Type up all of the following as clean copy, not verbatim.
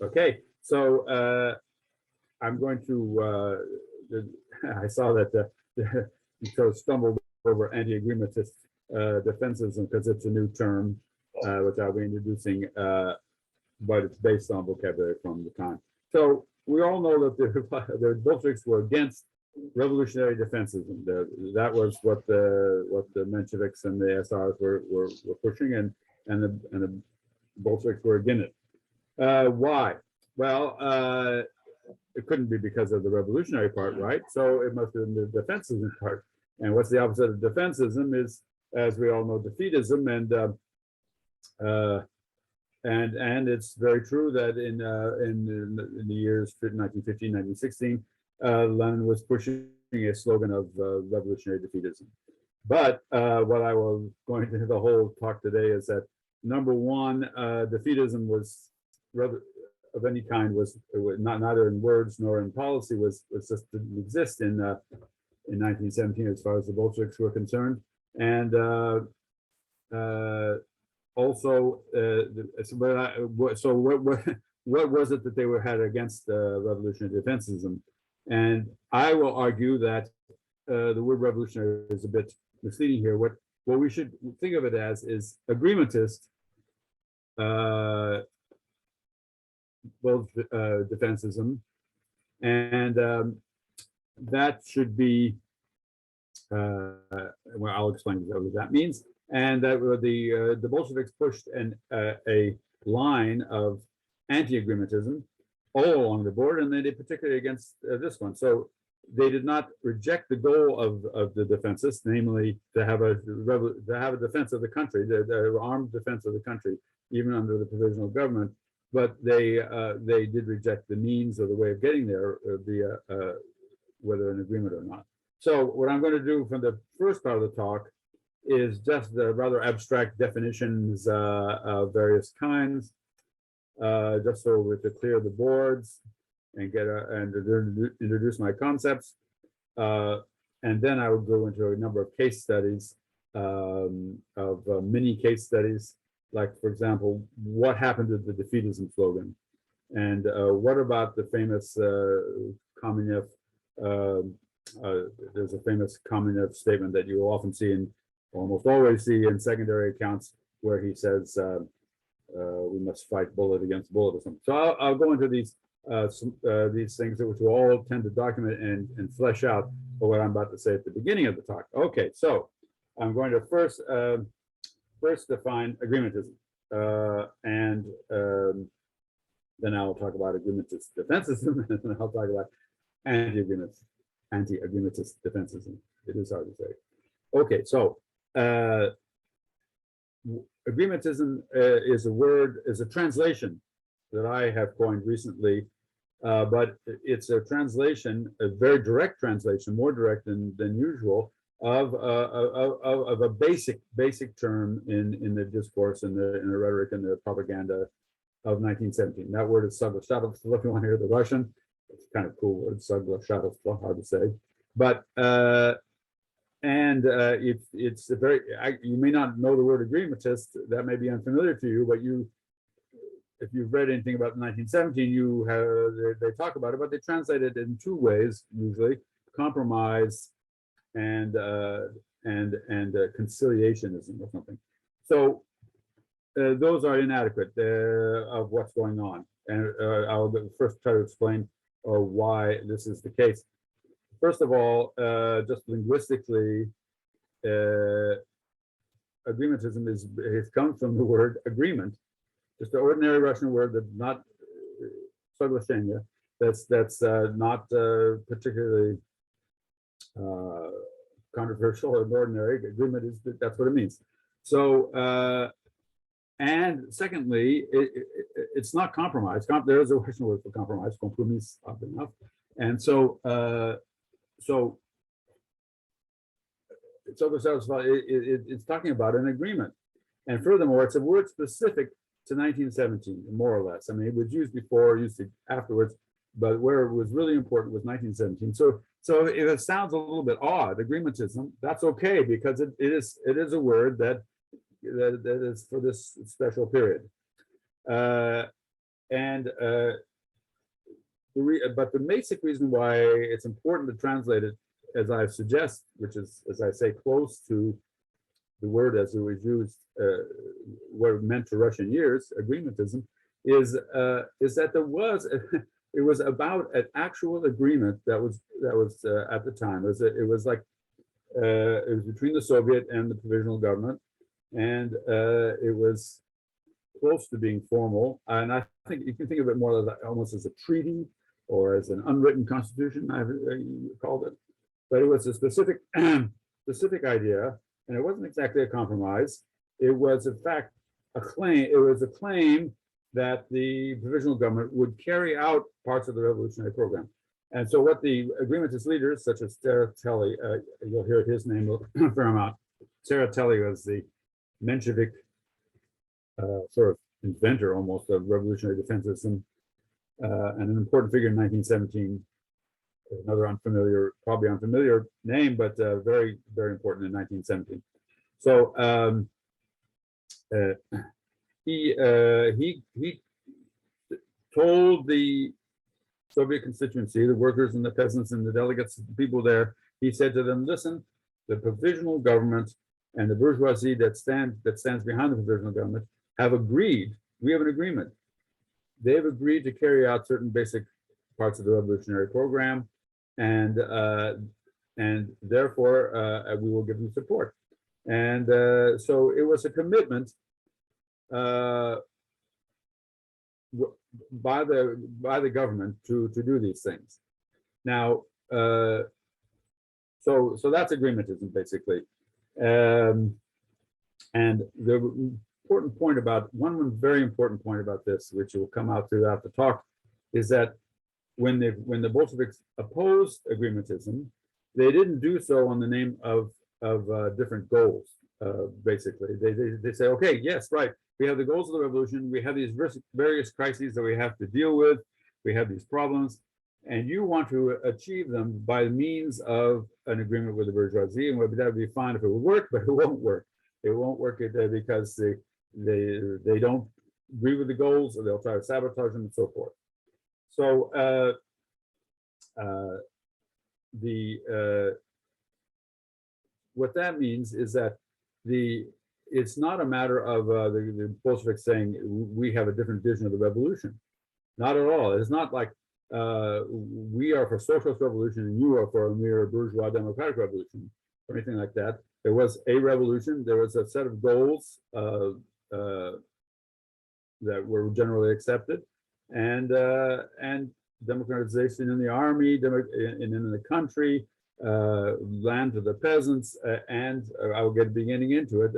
Okay, so I'm going to. I saw that you sort of stumbled over anti-agreementist defensism because it's a new term which I'll be introducing, but it's based on vocabulary from the time. So we all know that the Bolsheviks were against revolutionary defensism. That was what the Mensheviks and the SRs were pushing, and the Bolsheviks were against it. Why? Well, it couldn't be because of the revolutionary part, right? So it must have been the defensism part. And what's the opposite of defensism is, as we all know, defeatism. And it's very true that in the years 1915, 1916, Lenin was pushing a slogan of revolutionary defeatism. But what I was going to the whole talk today is that number one, defeatism was of any kind was not neither in words nor in policy was just didn't exist in 1917 as far as the Bolsheviks were concerned, and also so what was it that they had against revolutionary defensism? And I will argue that the word revolutionary is a bit misleading here. What we should think of it as is agreementist, both defensism, and that should be well, I'll explain what that means. And that the Bolsheviks pushed a line of anti-agreementism all along the board, and they did particularly against this one. So they did not reject the goal of the defensists, namely to have a defense of the country, the armed defense of the country, even under the provisional government. But they did reject the means or the way of getting there via whether an agreement or not. So what I'm going to do from the first part of the talk is just the rather abstract definitions of various kinds, just so we to clear the boards and introduce my concepts, and then I will go into a number of case studies, mini case studies, like for example, what happened to the defeatism slogan, and what about the famous Kamenev? There's a famous Kamenev statement that you will often see in, almost always see in secondary accounts, where he says we must fight bullet against bullet or something. So I'll go into these things which will all tend to document and flesh out for what I'm about to say at the beginning of the talk. Okay, so I'm going to first define agreementism, and then I'll talk about agreementist defensism, and then I'll talk about anti-agreementist defensism. It is hard to say. Okay, so agreementism is a translation that I have coined recently, but it's a translation, a very direct translation, more direct than usual, of a basic term in the discourse, in the rhetoric and the propaganda of 1917. That word is soglashadovstvo. If you want to hear the Russian, it's kind of cool word, soglashadovstvo, hard to say, but it's a very, you may not know the word agreementist, that may be unfamiliar to you, but if you've read anything about 1917, they talk about it, but they translate it in two ways usually: compromise and conciliationism or something. So those are inadequate of what's going on, and I'll first try to explain why this is the case. First of all, just linguistically, agreementism it comes from the word agreement, just an ordinary Russian word that's not soglashение, that's not particularly controversial or ordinary. Agreement that's what it means. So, and secondly, it's not compromise. There is a Russian word for compromise, kompromiss, oddly enough, and so it's talking about an agreement, and furthermore, it's a word specific to 1917, more or less. I mean, it was used before, used afterwards, but where it was really important was 1917. So if it sounds a little bit odd, agreementism, that's okay, because it is a word that is for this special period. And but the basic reason why it's important to translate it, as I suggest, which is, as I say, close to the word as it was used, what it meant to Russian years, agreementism, is that there was it was about an actual agreement that was at the time. It was like it was between the Soviet and the provisional government, and it was close to being formal. And I think you can think of it more like almost as a treaty or as an unwritten constitution, I called it. But it was a specific specific idea, and it wasn't exactly a compromise. It was, in fact, a claim. It was a claim that the provisional government would carry out parts of the revolutionary program. And so what the agreementist leaders, such as Tsereteli, you'll hear his name a fair amount. Tsereteli was the Bolshevik sort of inventor almost of revolutionary defensism, and an important figure in 1917. Another unfamiliar, probably unfamiliar name, but very, very important in 1917. So he told the Soviet constituency, the workers and the peasants and the delegates, the people there, he said to them, listen, the provisional government and the bourgeoisie that stands behind the provisional government have agreed, we have an agreement. They've agreed to carry out certain basic parts of the revolutionary program, and therefore we will give them support. And so it was a commitment by the government to do these things. Now, so that's agreementism basically. And the important point about one very important point about this, which will come out throughout the talk, is that when the Bolsheviks opposed agreementism, they didn't do so on the name of different goals. Basically, they say, okay, yes, right, we have the goals of the revolution, we have these various crises that we have to deal with, we have these problems, and you want to achieve them by means of an agreement with the bourgeoisie, and that would be fine if it would work, but it won't work. It won't work because they don't agree with the goals, or they'll try to sabotage them and so forth. So what that means is that it's not a matter of the Bolsheviks saying we have a different vision of the revolution. Not at all. It's not like we are for socialist revolution and you are for a mere bourgeois democratic revolution or anything like that. There was a revolution. There was a set of goals that were generally accepted, and democratization in the army, and in the country, land to the peasants, and I will get beginning into it,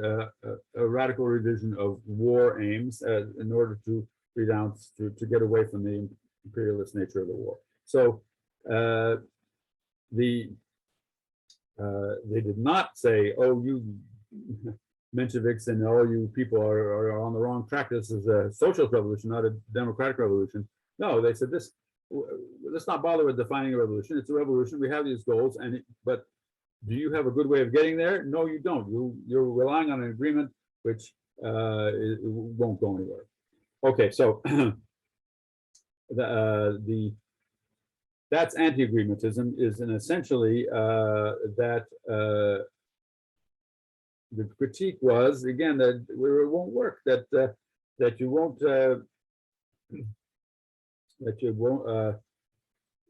a radical revision of war aims in order to renounce, to get away from the imperialist nature of the war. So they did not say, oh, you Mensheviks and all you people are on the wrong track. This is a socialist revolution, not a democratic revolution. No, they said this. Let's not bother with defining a revolution. It's a revolution. We have these goals, but do you have a good way of getting there? No, you don't. You're relying on an agreement which it won't go anywhere. Okay, so that's anti-agreementism, is essentially that the critique was, again, that it won't work, that you won't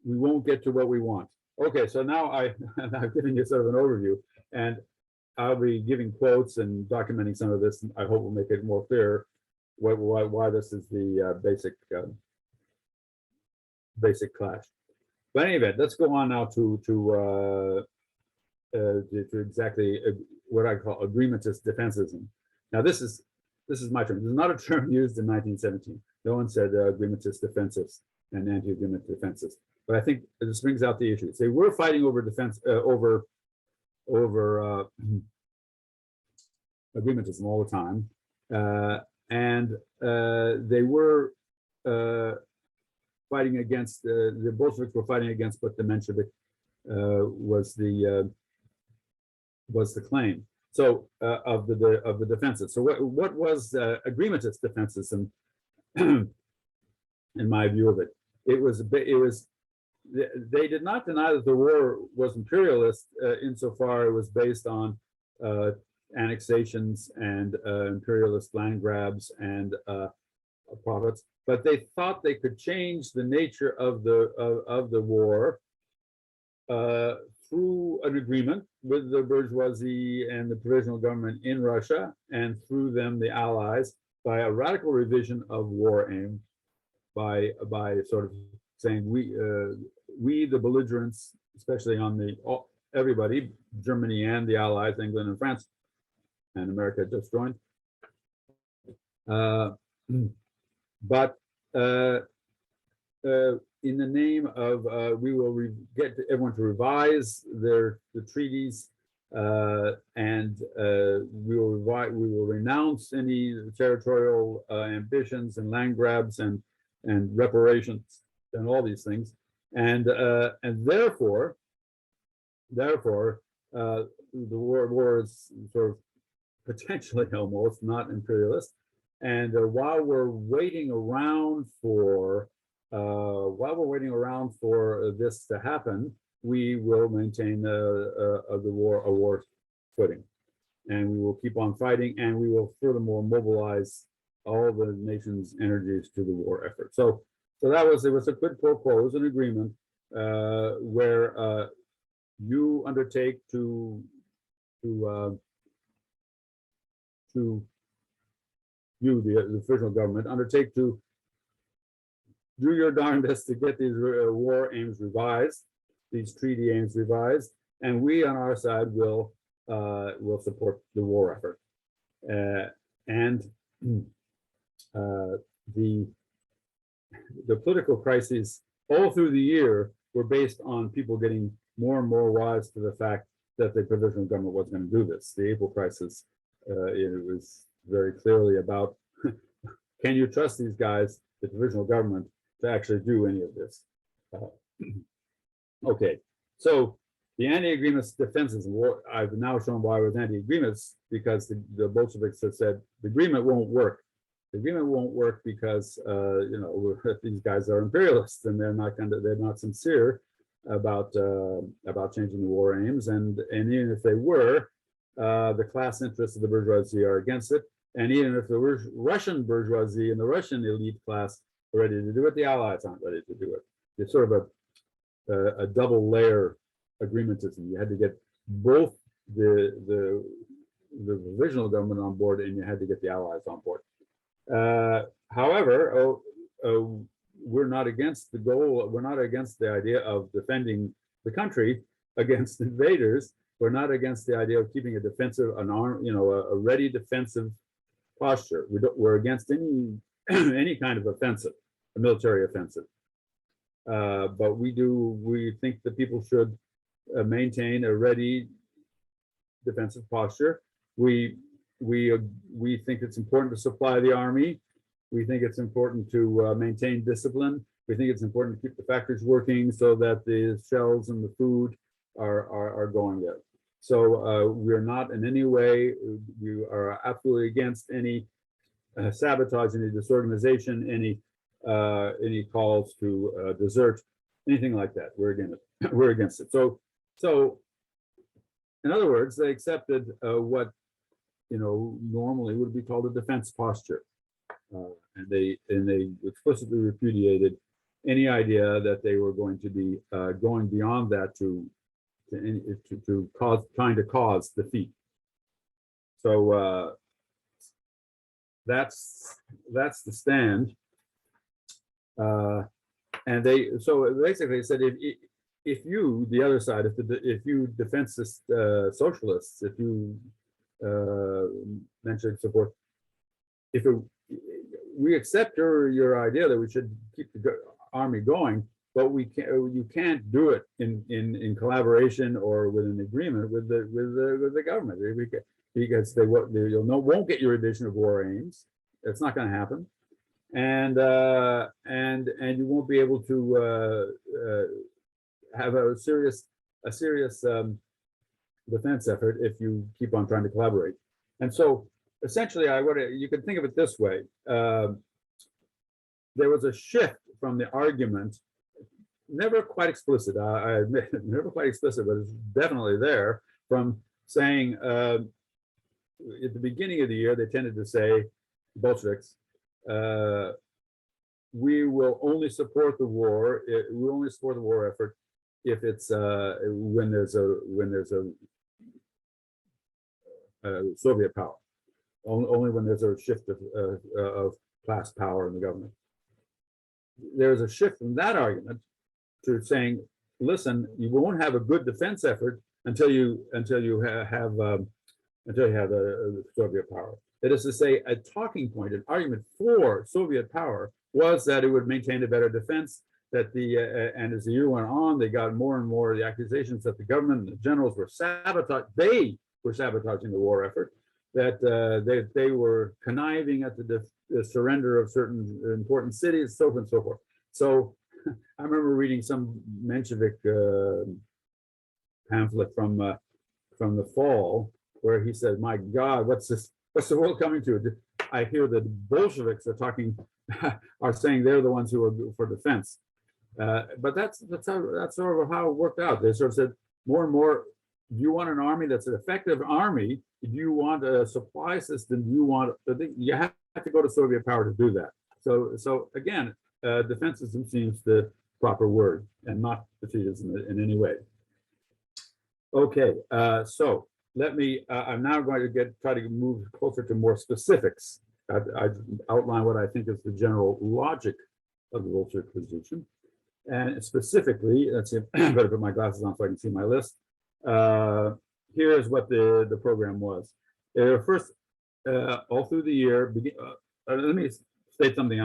we won't get to what we want. Okay, so now I'm giving you sort of an overview, and I'll be giving quotes and documenting some of this. And I hope will make it more clear why this is the basic clash. But in any event, let's go on now to exactly what I call agreementist defensism. Now, this is my term. This is not a term used in 1917. No one said agreementist defensist and anti-agreement defensist. But I think this brings out the issues. They were fighting over agreementism all the time, and they were fighting against the Bolsheviks were fighting against what the Menshevik was the claim. So of the defensive. So what was agreementist defensism? in my view of it. It was a bit, it was, they did not deny that the war was imperialist insofar it was based on annexations and imperialist land grabs and profits, but they thought they could change the nature of the war through an agreement with the bourgeoisie and the provisional government in Russia, and through them the Allies, by a radical revision of war aim, by sort of saying we the belligerents, especially on the everybody, Germany and the Allies, England and France, and America just joined. But in the name of we will get everyone to revise the treaties, and we will renounce any territorial ambitions and land grabs and reparations and all these things, and therefore the war is sort of potentially almost not imperialist. And while we're waiting around for this to happen, we will maintain the war footing, and we will keep on fighting, and we will furthermore mobilize all the nation's energies to the war effort. So it was a quid pro quo, it was an agreement where you undertake to you, the official government, undertake to do your darndest to get these war aims revised, these treaty aims revised, and we on our side will support the war effort. And the political crises all through the year were based on people getting more and more wise to the fact that the provisional government wasn't going to do this. The April crisis, it was very clearly about, can you trust these guys, the provisional government, to actually do any of this? Okay, so the anti-agreemist defensism, I've now shown why it was anti-agreemist, because the Bolsheviks have said the agreement won't work. The agreement won't work because these guys are imperialists and they're not sincere about changing the war aims, and even if they were, the class interests of the bourgeoisie are against it, and even if the Russian bourgeoisie and the Russian elite class are ready to do it, the Allies aren't ready to do it. It's sort of a double layer agreementism. You had to get both the provisional government on board, and you had to get the Allies on board. However, we're not against the goal. We're not against the idea of defending the country against invaders. We're not against the idea of keeping a defensive, a ready defensive posture. We're against any kind of offensive, a military offensive. But we think that people should maintain a ready defensive posture. We think it's important to supply the army. We think it's important to maintain discipline. We think it's important to keep the factories working so that the shells and the food are going there. So we're not in any way, we are absolutely against any sabotage, any disorganization, any calls to desert, anything like that. We're against it. So in other words, they accepted what normally would be called a defense posture, and they explicitly repudiated any idea that they were going to be going beyond that trying to cause defeat. So that's the stand, and they basically said if you, the other side, if you defensist socialists, if you mention support, we accept your idea that we should keep the army going, but you can't do it in collaboration or with an agreement with the government, because they won't get your revision of war aims. It's not going to happen, and you won't be able to have a serious defense effort if you keep on trying to collaborate. And so essentially, you could think of it this way. there was a shift from the argument, never quite explicit, I admit, never quite explicit, but it's definitely there, from saying at the beginning of the year, they tended to say, Bolsheviks, we will only support the war, we only support the war effort if it's when there's a Soviet power, only when there's a shift of class power in the government. There's a shift from that argument to saying, listen, you won't have a good defense effort until you have the Soviet power. That is to say, a talking point, an argument for Soviet power was that it would maintain a better defense. That and as the year went on, they got more and more the accusations that the government and the generals were sabotaging. They were sabotaging the war effort. That they were conniving at the surrender of certain important cities, so forth and so forth. So I remember reading some Bolshevik pamphlet from the fall, where he said, "My God, what's this? What's the world coming to?" I hear the Bolsheviks are saying they're the ones who are for defense. But that's sort of how it worked out. They sort of said more and more, do you want an army that's an effective army? Do you want a supply system? Do you want, you have to go to Soviet power to do that. So again, defensism seems the proper word and not defeatism in any way. Okay, so let me, I'm now going to try to move closer to more specifics. I outline what I think is the general logic of the Bolshevik position. And specifically, let's see, I better put my glasses on so I can see my list. Here's what the program was. First, all through the year, let me state something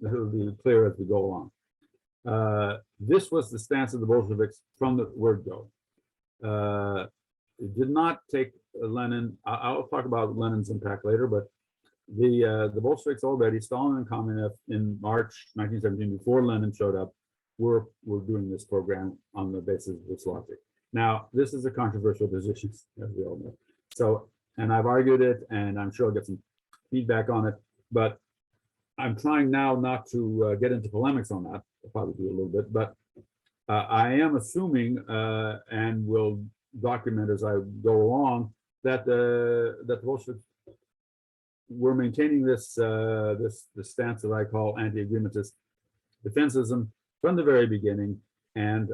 that will be clear as we go along. This was the stance of the Bolsheviks from the word go. It did not take Lenin. I'll talk about Lenin's impact later, but the Bolsheviks already, Stalin and Kamenev in March 1917, before Lenin showed up, were doing this program on the basis of this logic. Now, this is a controversial position, as we all know. So, and I've argued it, and I'm sure I'll get some feedback on it, but I'm trying now not to get into polemics on that. I'll probably do a little bit, but I am assuming and will document as I go along that the Bolsheviks were maintaining this stance that I call anti-agreementist defensism from the very beginning, and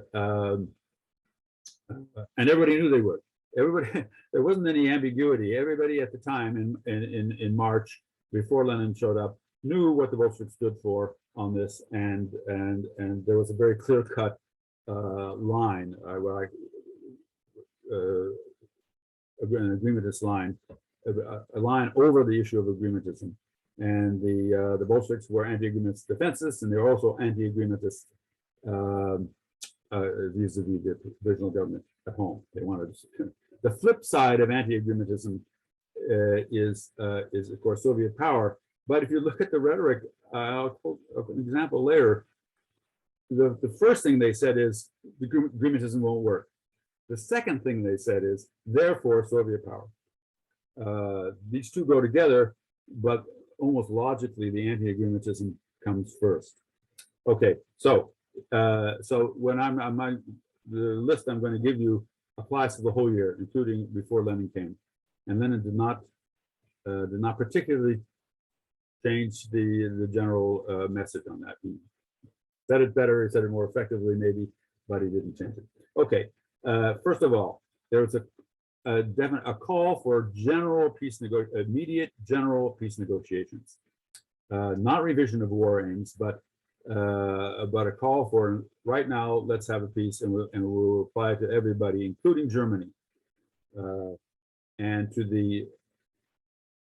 everybody knew they would. Everybody, there wasn't any ambiguity. Everybody at the time in March, before Lenin showed up, knew what the Bolsheviks stood for on this, and there was a very clear-cut line, an agreementist line, a line over the issue of agreementism. And the Bolsheviks were anti-agreementist defensists, and they were also anti-agreementist vis-a-vis the provisional government at home. They wanted the flip side of anti-agreementism is of course Soviet power. But if you look at the rhetoric, I'll quote an example later. The first thing they said is the agreementism won't work. The second thing they said is therefore Soviet power. These two go together, but almost logically, the anti-agreementism comes first. Okay, so when the list I'm going to give you applies to the whole year, including before Lenin came, and Lenin did not particularly change the general message on that. He said it better, he said it more effectively, maybe, but he didn't change it. Okay, first of all, there was a call for immediate general peace negotiations, not revision of war aims, but a call for right now. Let's have a peace, and we'll apply it to everybody, including Germany, and to the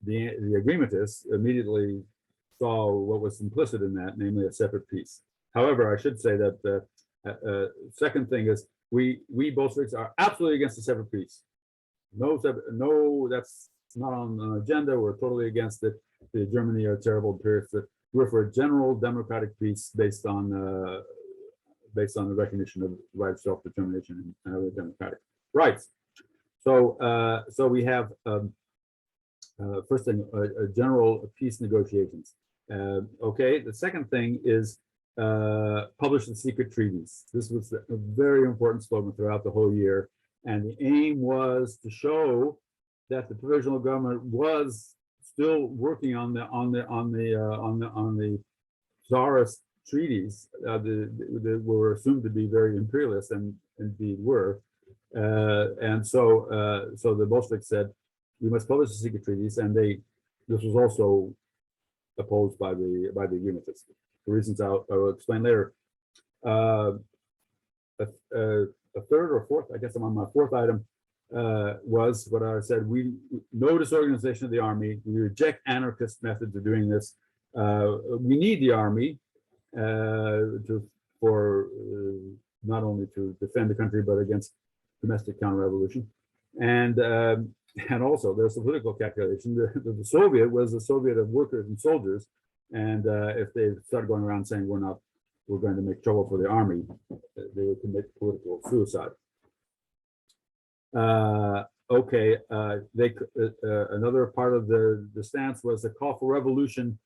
agreementists immediately saw what was implicit in that, namely a separate peace. However, I should say that the second thing is we Bolsheviks are absolutely against a separate peace. No, that's not on the agenda. We're totally against it. The Germany are terrible imperialists. We're for a general democratic peace based on the recognition of the right of self-determination and other democratic rights. So we have first thing, general peace negotiations. Okay, the second thing is publish the secret treaties. This was a very important slogan throughout the whole year, and the aim was to show that the provisional government was still working on the czarist treaties that were assumed to be very imperialist, and indeed were. So the Bolsheviks said, we must publish the secret treaties, and this was also opposed by the agreementists, for reasons I'll explain later. A third or fourth, I guess I'm on my fourth item, was what I said: no disorganization of the army. We reject anarchist methods of doing this. We need the army for not only to defend the country but against domestic counter-revolution, and also there's a political calculation. The Soviet was a Soviet of workers and soldiers, and if they started going around saying we're going to make trouble for the army, they would commit political suicide. Another part of the stance was the call for revolution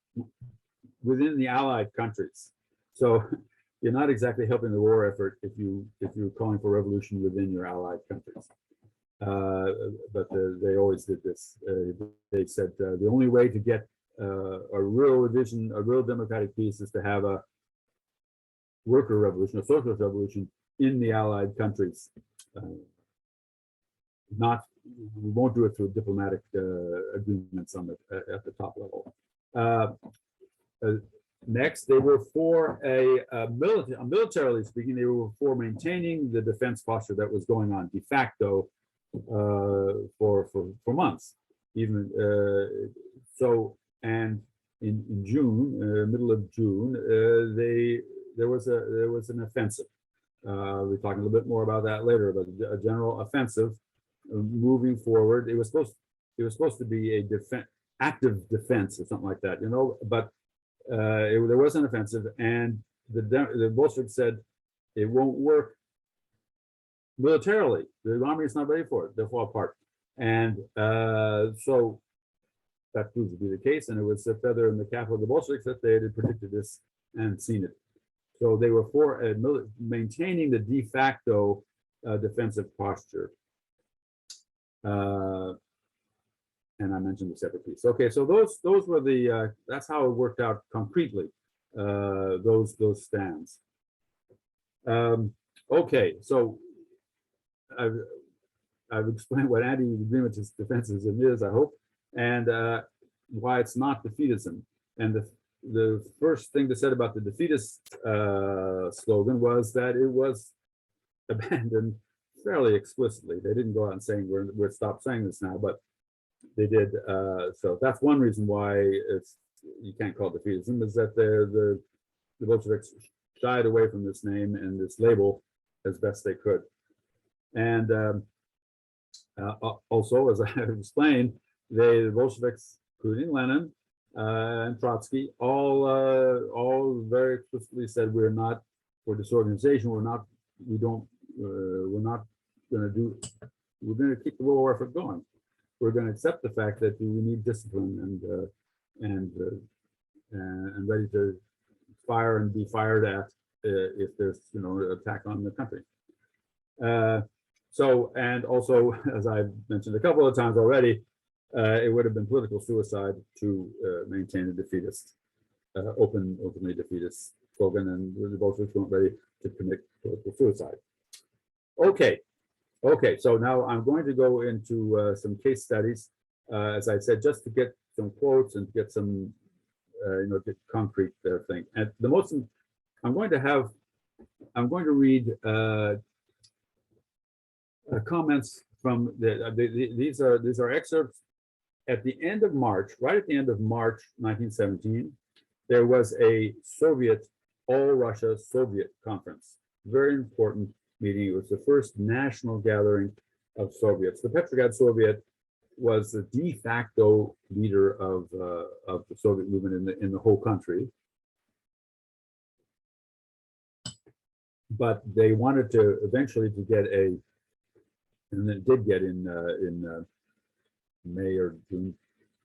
within the Allied countries. So you're not exactly helping the war effort if you're calling for revolution within your Allied countries. But they always did this. They said the only way to get a real revision, a real democratic peace, is to have a worker revolution, a socialist revolution in the Allied countries. We won't do it through diplomatic agreements at the top level. Next, they were for militarily speaking, they were for maintaining the defense posture that was going on de facto for months, even and in June, middle of June, there was an offensive. We're talking a little bit more about that later, but a general offensive moving forward. It was supposed to be a active defense or something like that, but there was an offensive, and the Bolsheviks said it won't work militarily. The army is not ready for it. They'll fall apart. And so that proved to be the case, and it was a feather in the cap of the Bolsheviks that they had predicted this and seen it. So they were for maintaining the de facto defensive posture. And I mentioned the separate piece. Okay, so those were the that's how it worked out concretely. Those stands. Okay, so I've explained what anti-agreementist defensism is, I hope, and why it's not defeatism. And the first thing they said about the defeatist slogan was that it was abandoned fairly explicitly. They didn't go out and saying we're stop saying this now, but they did. So that's one reason why you can't call it defeatism, is that the Bolsheviks shied away from this name and this label as best they could. And also, as I have explained, the Bolsheviks, including Lenin and Trotsky, all very explicitly said we're not for disorganization. We're going to keep the war effort going. We're going to accept the fact that we need discipline and ready to fire and be fired at if there's an attack on the country. And also, as I've mentioned a couple of times already, it would have been political suicide to maintain a defeatist, openly defeatist slogan, and the Bolsheviks weren't ready to commit political suicide. Okay, so now I'm going to go into some case studies, as I said, just to get some quotes and get some, get concrete thing. And the most, I'm going to read comments from these are excerpts at the end of March, right at the end of March 1917. There was a Soviet, all Russia Soviet conference, very important meeting. It was the first national gathering of Soviets. The Petrograd Soviet was the de facto leader of the Soviet movement in the whole country. But they wanted to eventually to get and it did get in May or June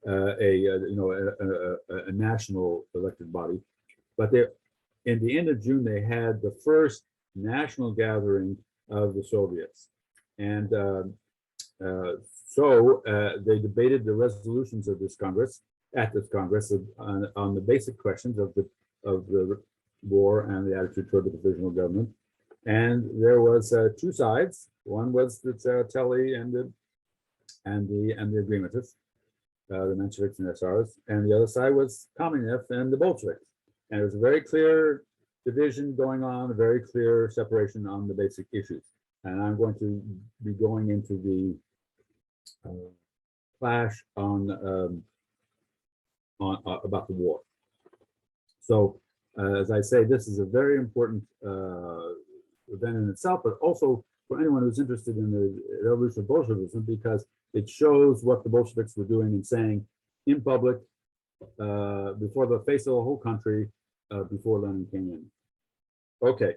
a national elected body. But they, in the end of June, they had the first national gathering of the Soviets, and so they debated the resolutions of this Congress on the basic questions of the war and the attitude toward the provisional government. And there was two sides. One was the Tsereteli and the agreementists, the Mensheviks and SRs, and the other side was Kamenev and the Bolsheviks. And there was a very clear division going on, a very clear separation on the basic issues. And I'm going to be going into the clash on about the war. So, as I say, this is a very important event in itself, but also for anyone who's interested in the evolution of Bolshevism, because it shows what the Bolsheviks were doing and saying in public before the face of the whole country before Lenin came in. Okay.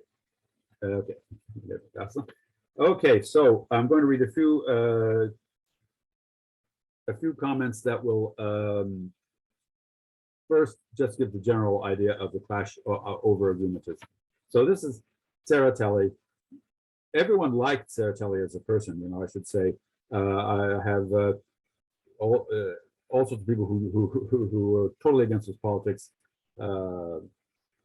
Okay, so I'm going to read a few comments that will first just give the general idea of the clash over agreementism. So this is Tsereteli. Everyone liked Tsereteli as a person, I should say. I have all sorts of people who were totally against his politics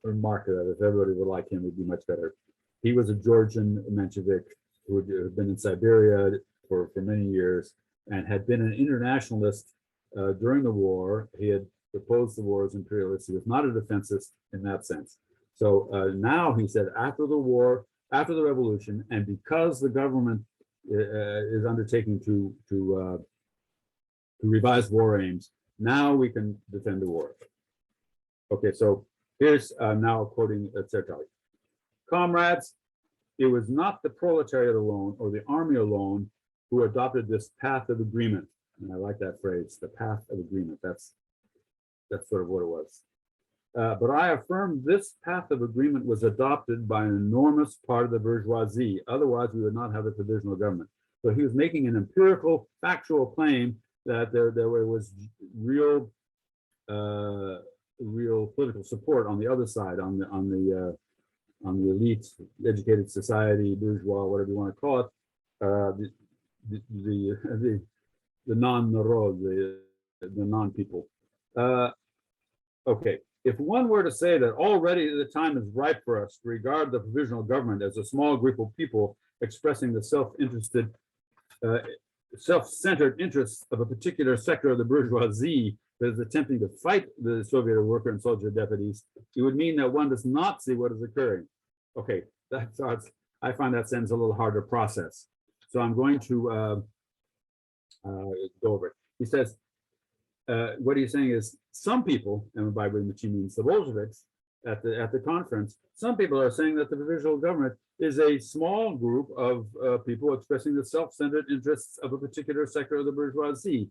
remarked that if everybody would like him, it'd be much better. He was a Georgian Menshevik who had been in Siberia for many years and had been an internationalist during the war. He had opposed the war as imperialist. He was not a defensist in that sense. So now he said, after the war, after the revolution, and because the government is undertaking to revise war aims, now we can defend the war. Okay, so here's now quoting Tsereteli. Comrades, it was not the proletariat alone or the army alone who adopted this path of agreement. And I like that phrase, the path of agreement. That's sort of what it was. But I affirm this path of agreement was adopted by an enormous part of the bourgeoisie. Otherwise, we would not have a provisional government. So he was making an empirical, factual claim that there was real political support on the other side, on the elite, educated society, bourgeois, whatever you want to call it, the non-narod, the non-people. Okay, if one were to say that already the time is ripe for us to regard the provisional government as a small group of people expressing the self-interested, self-centered interests of a particular sector of the bourgeoisie that is attempting to fight the Soviet worker and soldier deputies, it would mean that one does not see what is occurring. Okay, I find that sentence a little hard to process. So I'm going to go over it. He says, what he's saying is some people, and by which he means the Bolsheviks at the conference, some people are saying that the provisional government is a small group of people expressing the self-centered interests of a particular sector of the bourgeoisie,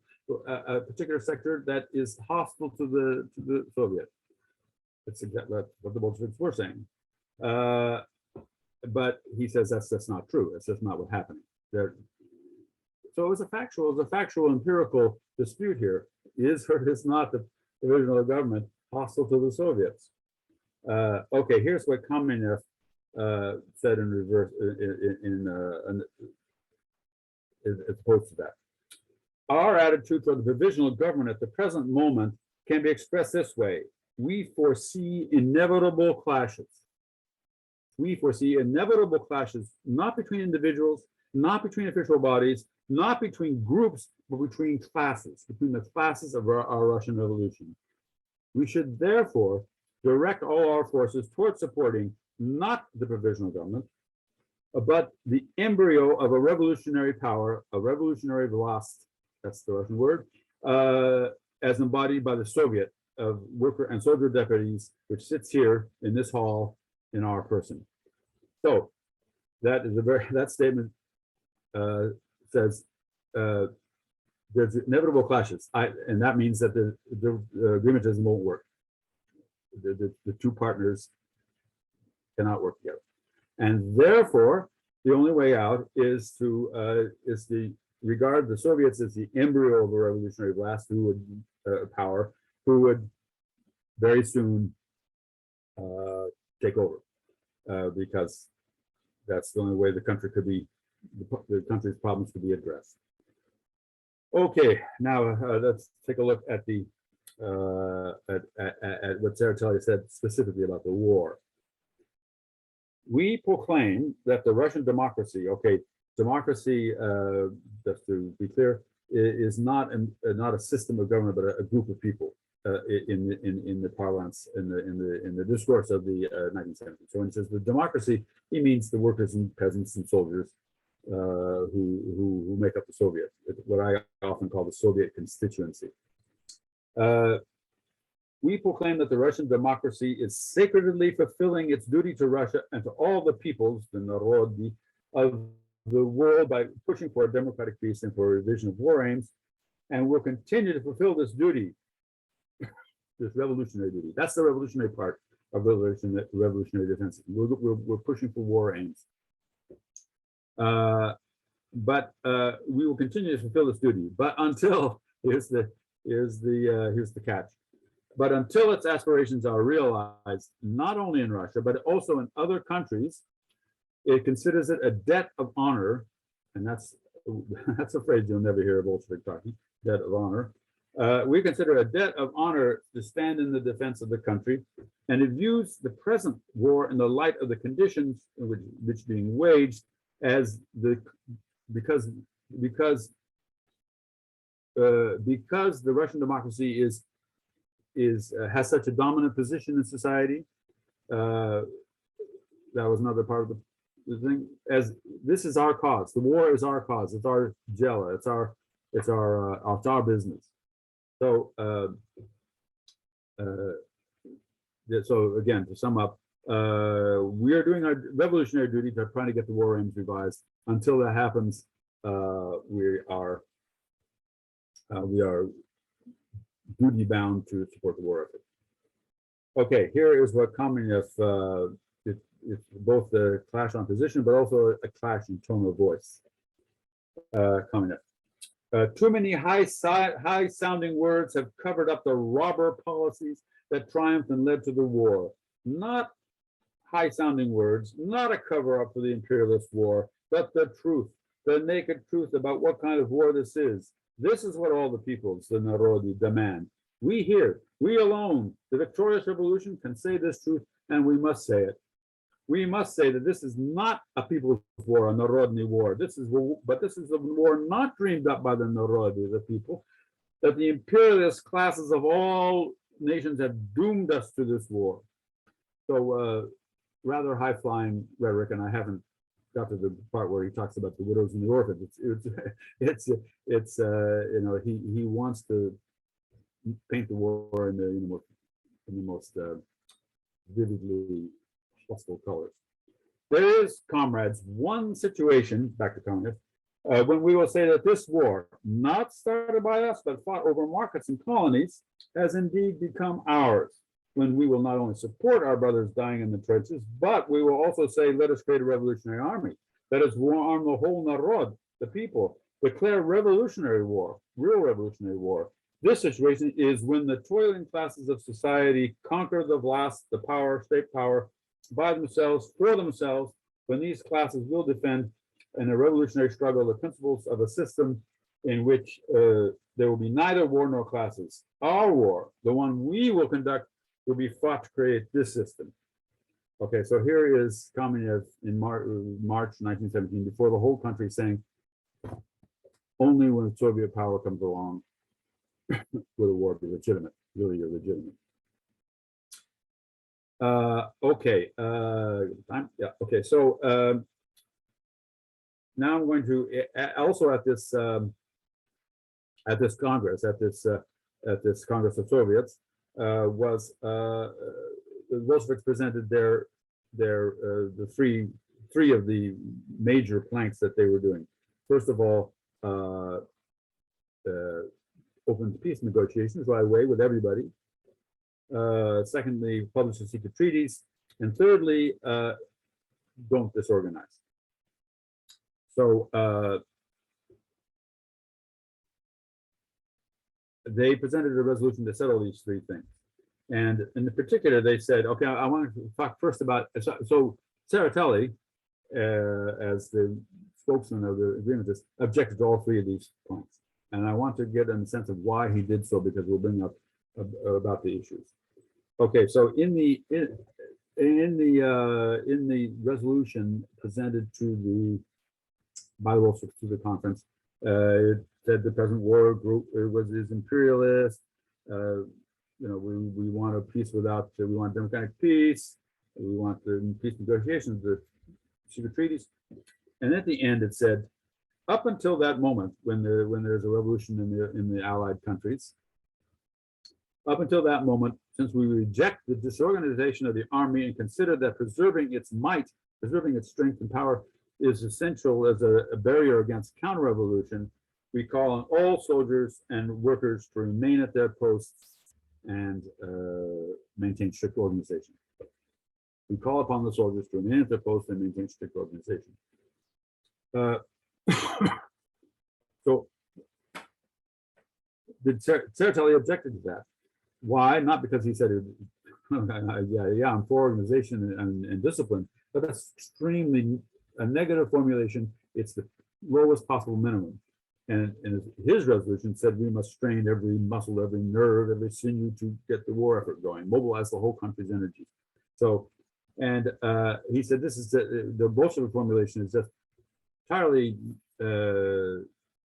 a particular sector that is hostile to the Soviet. That's exactly what the Bolsheviks were saying. But he says that's not true. That's just not what's happening. So it was a factual empirical dispute here. Is or is not the provisional government hostile to the Soviets? Okay, here's what Kamenev said in reverse, as opposed to that. Our attitude toward the provisional government at the present moment can be expressed this way. We foresee inevitable clashes. We foresee inevitable clashes, not between individuals, not between official bodies, not between groups, but between classes, between the classes of our Russian Revolution. We should therefore direct all our forces towards supporting not the provisional government, but the embryo of a revolutionary power, a revolutionary vlast, that's the Russian word, as embodied by the Soviet of worker and soldier deputies, which sits here in this hall in our person. So that statement says there's inevitable clashes, and that means that the agreementism won't work. The two partners cannot work together, and therefore the only way out is to regard the Soviets as the embryo of a revolutionary blast who would power who would very soon take over, because that's the only way the country's problems could be addressed. Okay, now let's take a look at the at what Tsereteli said specifically about the war. We proclaim that the Russian democracy, okay, democracy, just to be clear, is not a system of government, but a group of people in the parlance, in the discourse of the 1970s. So when he says the democracy, he means the workers and peasants and soldiers who make up the Soviet, what I often call the Soviet constituency. We proclaim that the Russian democracy is sacredly fulfilling its duty to Russia and to all the peoples, the narodi, of the world by pushing for a democratic peace and for a revision of war aims, and will continue to fulfill this duty, this revolutionary duty. That's the revolutionary part of revolutionary defense. We're pushing for war aims. But we will continue to fulfill this duty. But until, here's the catch. But until its aspirations are realized, not only in Russia, but also in other countries, it considers it a debt of honor, and that's a phrase you'll never hear a Bolshevik talking, debt of honor. We consider a debt of honor to stand in the defense of the country, and it views the present war in the light of the conditions which being waged as because the Russian democracy has such a dominant position in society. That was another part of the thing. As this is our cause, the war is our cause. It's our jela. It's our business. So so again, to sum up, we are doing our revolutionary duty to trying to get the war aims revised. Until that happens, we are duty bound to support the war effort. Okay, here is what Kamenev, it's both the clash on position, but also a clash in tone of voice. Kamenev. Too many high-sounding words have covered up the robber policies that triumphed and led to the war. Not high-sounding words, not a cover-up for the imperialist war, but the truth, the naked truth about what kind of war this is. This is what all the peoples, the narodi, demand. We here, we alone, the victorious revolution can say this truth, and we must say it. We must say that this is not a people's war, a narodny war. This is a war not dreamed up by the narodi, the people, that the imperialist classes of all nations have doomed us to this war. So rather high-flying rhetoric, and I haven't got to the part where he talks about the widows and the orphans. It's you know, he wants to paint the war in the most vividly hostile colors. There is, comrades, one situation, back to Kamenev, when we will say that this war, not started by us, but fought over markets and colonies, has indeed become ours, when we will not only support our brothers dying in the trenches, but we will also say, let us create a revolutionary army. Let us arm the whole narod, the people, declare revolutionary war, real revolutionary war. This situation is when the toiling classes of society conquer the blast, the power, state power, by themselves, for themselves, when these classes will defend in a revolutionary struggle the principles of a system in which there will be neither war nor classes. Our war, the one we will conduct, will be fought to create this system. Okay, so here is Kamenev in March 1917, before the whole country, saying, only when Soviet power comes along will the war be legitimate, really legitimate. Okay, okay, so now I'm going to, also at this Congress, at this Congress of Soviets, the Bolsheviks presented the three of the major planks that they were doing. First of all, open peace negotiations right away with everybody. Secondly, publish the secret treaties, and thirdly, don't disorganize. So they presented a resolution that said all these three things. And in particular, they said, okay, I want to talk first about, so Tsereteli, as the spokesman of the agreementist, objected to all three of these points. And I want to get a sense of why he did so, because we'll bring up about the issues. Okay, so in the resolution presented by the Bolsheviks to the conference, it said the present war group is imperialist. We want a peace without. We want democratic peace. We want the peace negotiations, the secret treaties. And at the end, it said, up until that moment, when there's a revolution in the Allied countries, up until that moment, since we reject the disorganization of the army and consider that preserving its might, preserving its strength and power is essential as a barrier against counter-revolution, we call on all soldiers and workers to remain at their posts and maintain strict organization. We call upon the soldiers to remain at their posts and maintain strict organization. So Tsereteli objected to that. Why? Not because he said, yeah, I'm for organization and discipline, but that's extremely a negative formulation. It's the lowest possible minimum. And his resolution said we must strain every muscle, every nerve, every sinew to get the war effort going, mobilize the whole country's energy. So, and he said this is the Bolshevik formulation is just entirely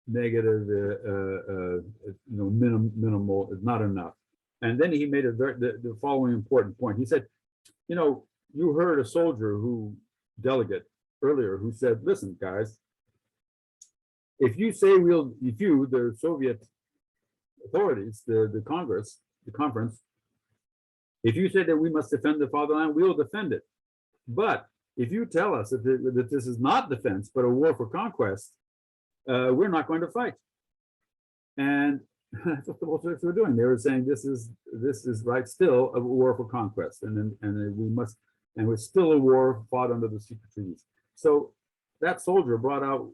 negative, minimal, is not enough. And then he made the following important point. He said, you heard a soldier delegate earlier who said, listen, guys, if you say the Soviet authorities, the Congress, the conference, if you say that we must defend the fatherland, we'll defend it. But if you tell us that this is not defense, but a war for conquest, we're not going to fight. And that's what the Bolsheviks were doing. They were saying this is right still a war for conquest, and we're still a war fought under the secret treaties. So that soldier brought out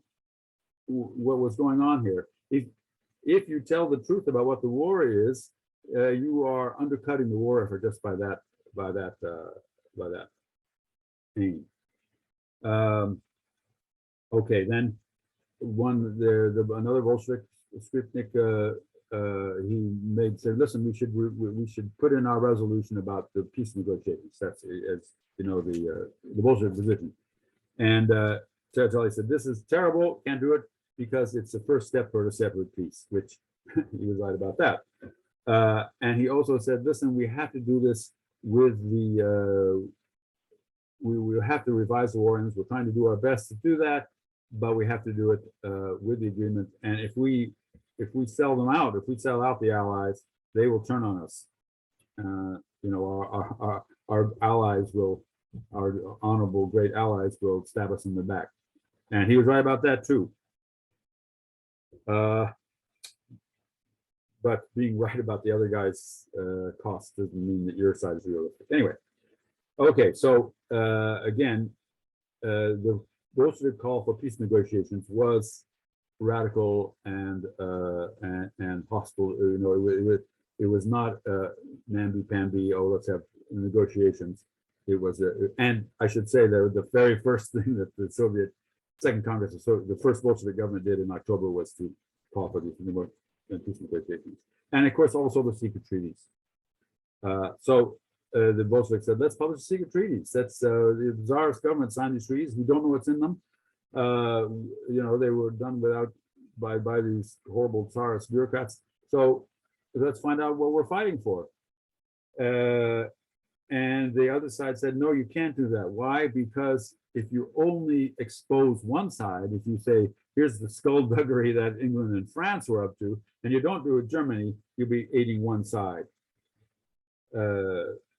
what was going on here. If you tell the truth about what the war is, you are undercutting the war effort just by that aim. Okay, then another Bolshevik, Skripnik, he said, listen, we should put in our resolution about the peace negotiations. That's, as you know, the Bolshevik position. And Tsereteli said, this is terrible, can't do it, because it's the first step toward a separate peace, which he was right about that. And he also said, listen, we have to do this with we will have to revise the war ends. We're trying to do our best to do that, but we have to do it with the agreement. And if we sell them out, if we sell out the Allies, they will turn on us. Our allies our honorable great allies will stab us in the back. And he was right about that too. But being right about the other guy's cost doesn't mean that your side is realistic. Anyway, okay, so again, the Bolshevik call for peace negotiations was radical and hostile. It was not namby-pamby, oh, let's have negotiations. It was, and I should say that the very first thing that the Soviet Second Congress, the first Bolshevik government did in October was to call for these peace negotiations. And of course, also the secret treaties. So the Bolsheviks said, let's publish secret treaties. That's the Tsarist government signed these treaties. We don't know what's in them. They were done by these horrible Tsarist bureaucrats. So let's find out what we're fighting for. And the other side said, no, you can't do that. Why? Because if you only expose one side, if you say, here's the skullduggery that England and France were up to, and you don't do it Germany, you'll be aiding one side.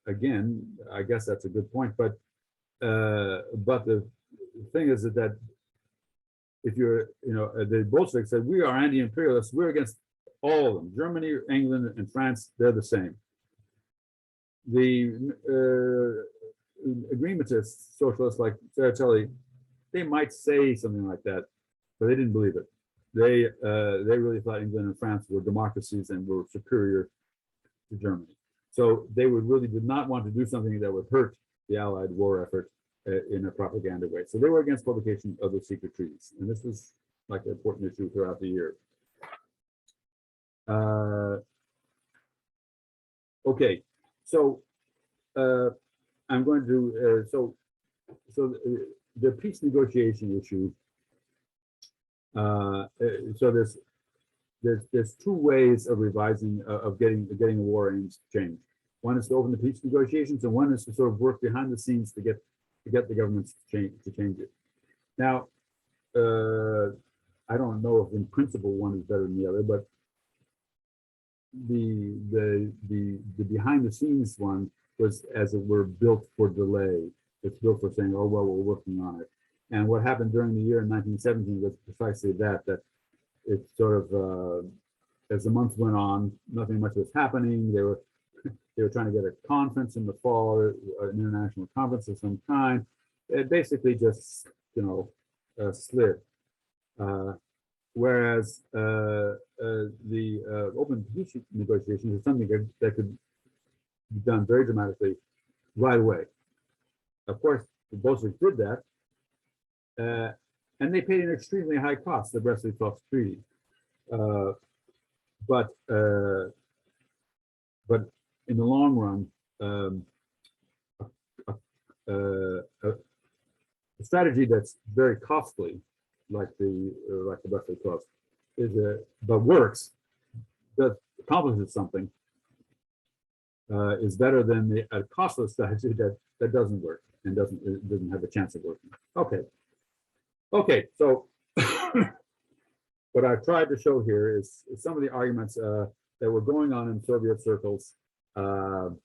Again, I guess that's a good point, but the thing is that if you're, the Bolsheviks said, we are anti-imperialists, we're against all of them. Germany, England, and France, they're the same. The agreementist socialists like Tsereteli, they might say something like that, but they didn't believe it. they really thought England and France were democracies and were superior to Germany. So they really did not want to do something that would hurt the Allied war effort in a propaganda way. So they were against publication of the secret treaties. And this was like an important issue throughout the year. Okay, so I'm going to, so the peace negotiation issue, so there's two ways of revising, of getting the war aims changed. One is to open the peace negotiations, and one is to sort of work behind the scenes to get the governments to change it. Now, I don't know if in principle one is better than the other, but the behind the scenes one was, as it were, built for delay. It's built for saying, oh well, we're working on it. And what happened during the year in 1917 was precisely that it sort of, as the months went on, nothing much was happening. They were trying to get a conference in the fall, an international conference of some kind. It basically just, slid. Whereas the open peace negotiations is something that could be done very dramatically right away. Of course, the Bolsheviks did that, and they paid an extremely high cost, the Brest-Litovsk Treaty. But in the long run, a strategy that's very costly, like the Brest-Litovsk, but works, that accomplishes something, is better than a costless strategy that doesn't work and doesn't have a chance of working. Okay. So what I've tried to show here is some of the arguments that were going on in Soviet circles over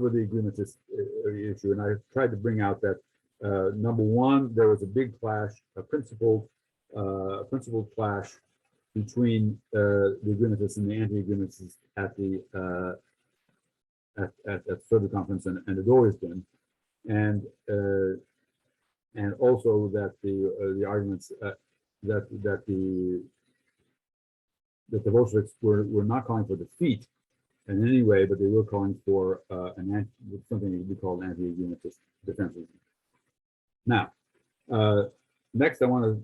the agreementist issue, and I tried to bring out that number one, there was a big clash, a principled clash between the agreementists and the anti-agreementists at the Soviet conference, and had always been, and also that the arguments that the Bolsheviks were not calling for defeat in any way, but they were calling for something we call anti-agreementist defensism. Now, next I want to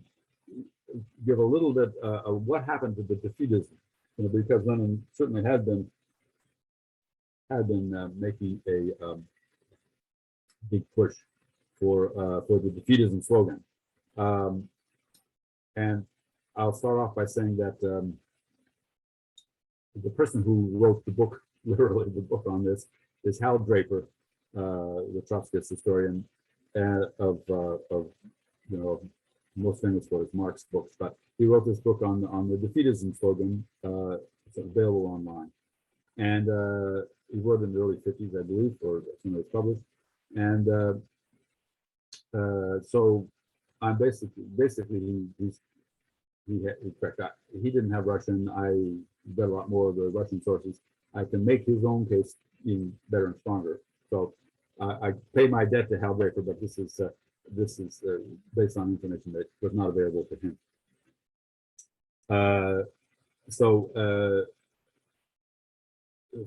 give a little bit of what happened to the defeatism, because Lenin certainly had been making a big push for the defeatism slogan, and I'll start off by saying that the person who wrote the book, literally the book on this, is Hal Draper, the Trotskyist historian of most famous for his Marx books, but he wrote this book on the defeatism slogan. It's available online, and he wrote it in the early 50s, I believe, or as soon as it was published. And so I'm basically he didn't have Russian. I read a lot more of the Russian sources. I can make his own case even better and stronger. So I pay my debt to Hal Draper, but this is based on information that was not available to him.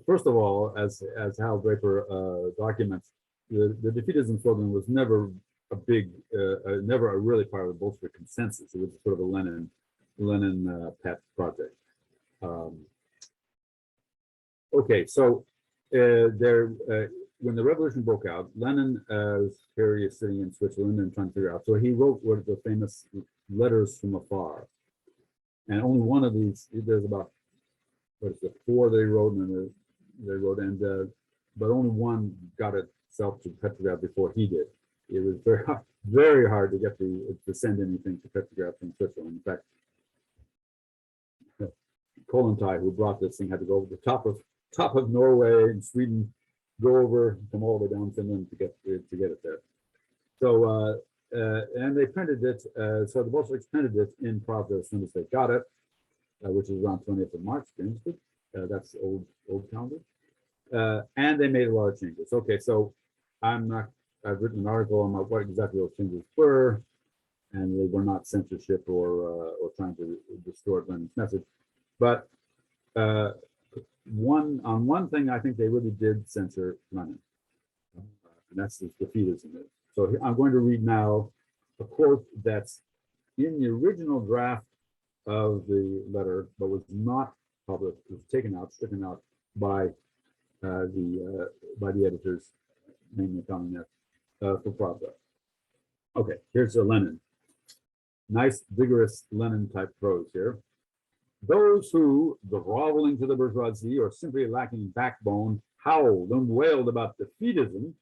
First of all, as Hal Draper documents, the defeatism slogan was never never a really part of the Bolshevik consensus. It was sort of a Lenin pet project. Okay, so when the revolution broke out, Lenin was sitting in Switzerland and trying to figure out. So he wrote one of the famous letters from afar, and only one of these. There's about four they wrote, but only one got itself to Petrograd before he did. It was very hard to get to send anything to Petrograd from Switzerland. In fact, Kollontai, who brought this thing, had to go over the top of Norway and Sweden, go over, come all the way down Finland to get it there. So and they printed it. So the Bolsheviks printed it in Pravda as soon as they got it, which is around 20th of March. That's old calendar. And they made a lot of changes. Okay, so I'm not I've written an article on what exactly those changes were, and they were not censorship or trying to distort Lenin's message. But one thing I think they really did censor Lenin, and that's this defeatism. So I'm going to read now a quote that's in the original draft of the letter, but was not published. It was taken out, stricken out by the editors, mainly Kamenev, for Pravda. Okay, here's a Lenin. Nice, vigorous Lenin-type prose here. Those who, groveling to the bourgeoisie or simply lacking backbone, howled and wailed about defeatism,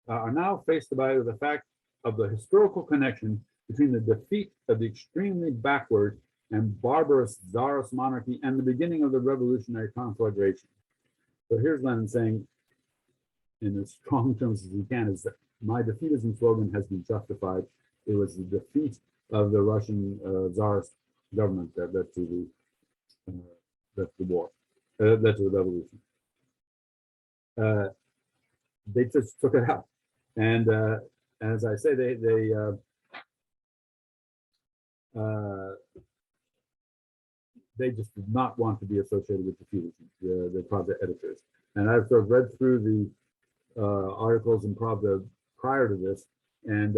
are now faced by the fact of the historical connection between the defeat of the extremely backward and barbarous Tsarist monarchy and the beginning of the revolutionary conflagration. So here's Lenin saying, in as strong terms as he can, is that my defeatism slogan has been justified. It was the defeat of the Russian Tsarist government that led to the war, led to the revolution. They just took it out, and as I say, they just did not want to be associated with defeatism, the Pravda editors. And I've sort of read through the articles in Pravda prior to this, and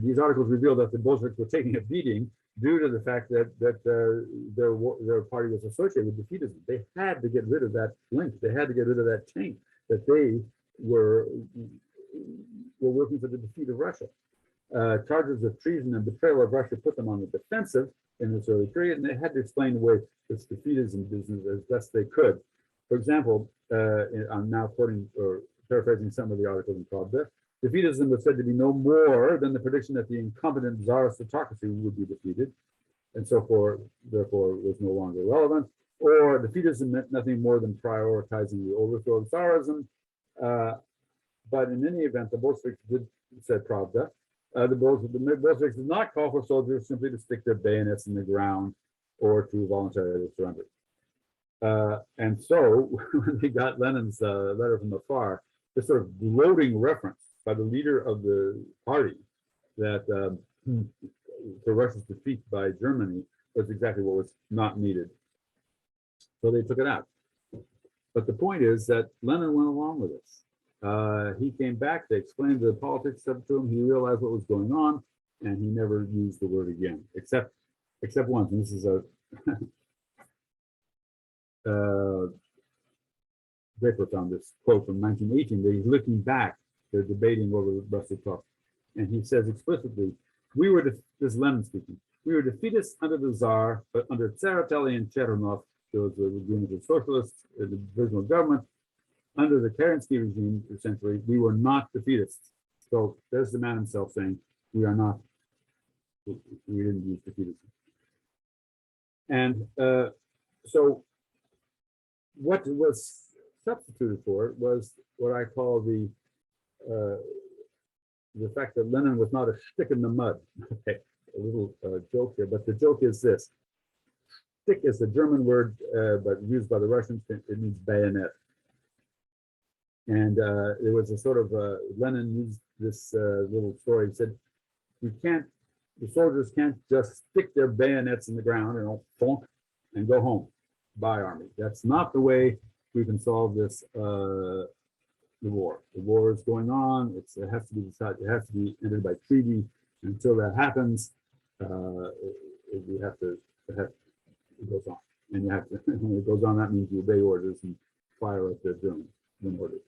these articles reveal that the Bolsheviks were taking a beating due to the fact that their party was associated with defeatism. They had to get rid of that link. They had to get rid of that taint that they were working for the defeat of Russia. Charges of treason and betrayal of Russia put them on the defensive in this early period, and they had to explain away this defeatism business as best they could. For example, I'm now quoting or paraphrasing some of the articles in Pravda. Defeatism was said to be no more than the prediction that the incompetent Tsarist autocracy would be defeated, and so forth, therefore was no longer relevant. Or defeatism meant nothing more than prioritizing the overthrow of Tsarism. But in any event, the Bolsheviks did, said Pravda, the Bolsheviks did not call for soldiers simply to stick their bayonets in the ground or to voluntarily surrender. And so when they got Lenin's letter from afar, this sort of gloating reference by the leader of the party that for Russia's defeat by Germany was exactly what was not needed. So they took it out. But the point is that Lenin went along with this. He came back, they explained the politics of it to him, he realized what was going on, and he never used the word again, except once. And this is a Draper found this quote from 1918, where he's looking back, they're debating over Russia talk, and he says explicitly, we were, this is Lenin speaking, we were defeatists under the Tsar, but under Tseretelli and Chernomov, there was the agreement of socialists, the provisional government, under the Kerensky regime, essentially, we were not defeatists. So there's the man himself saying, we are not, we didn't use defeatism. And so what was substituted for it was what I call the fact that Lenin was not a stick in the mud. Okay, a little joke here, but the joke is this. Stick is a German word, but used by the Russians, it means bayonet. And there was a sort of, Lenin used this little story. He said, the soldiers can't just stick their bayonets in the ground and thunk and go home. Bye, army. That's not the way we can solve this, the war. The war is going on. It has to be decided. It has to be entered by treaty. Until that happens, it goes on. And you have to, when it goes on, that means you obey orders and fire at the Germans when ordered.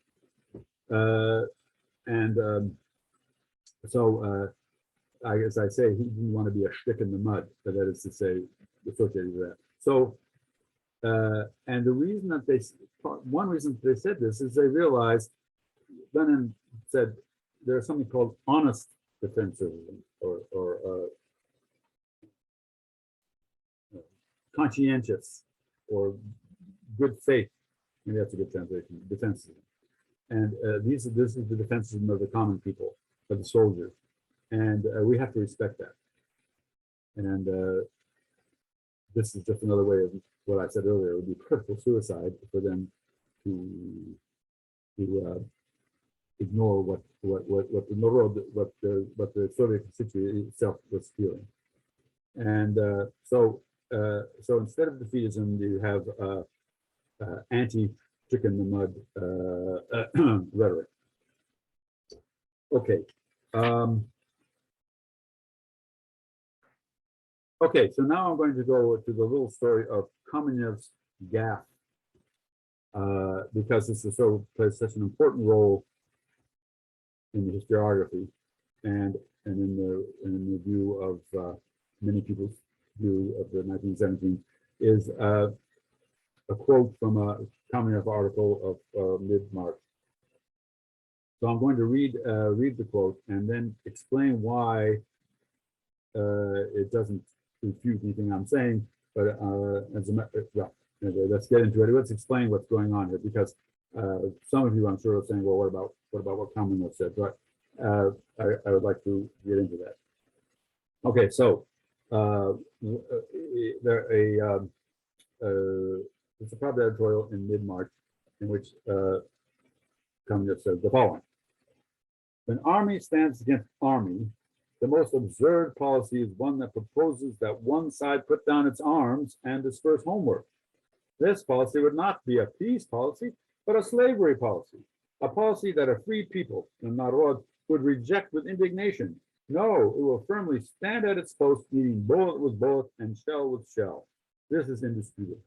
As I say, he didn't want to be a stick in the mud, but that is to say, associated with that. So, and the reason that one reason they said this is they realized, Lenin said, there's something called honest defensism or conscientious or good faith. Maybe that's a good translation, defensism. And this is the defensism of the common people, of the soldiers. And we have to respect that. And this is just another way of what I said earlier. It would be political suicide for them to ignore what the Narod, what the Soviet constituency itself was feeling. And so instead of defeatism, you have anti-chicken in the mud rhetoric. Okay. Okay, so now I'm going to go to the little story of Kamenev's gaffe, because this is plays such an important role in the historiography and in the view of many people's view of the 1917, is a quote from a Kamenev article of mid-March. So I'm going to read the quote and then explain why it doesn't refute anything I'm saying, but let's get into it. Let's explain what's going on here, because some of you, I'm sure, are saying, well, what about what Kamenev said? But I would like to get into that. Okay, so it's a private editorial in mid-March in which Kamenev says the following: when army stands against army, the most absurd policy is one that proposes that one side put down its arms and disperse homeward. This policy would not be a peace policy, but a slavery policy, a policy that a free people, the Narod, would reject with indignation. No, it will firmly stand at its post, meeting bullet with bullet and shell with shell. This is indisputable.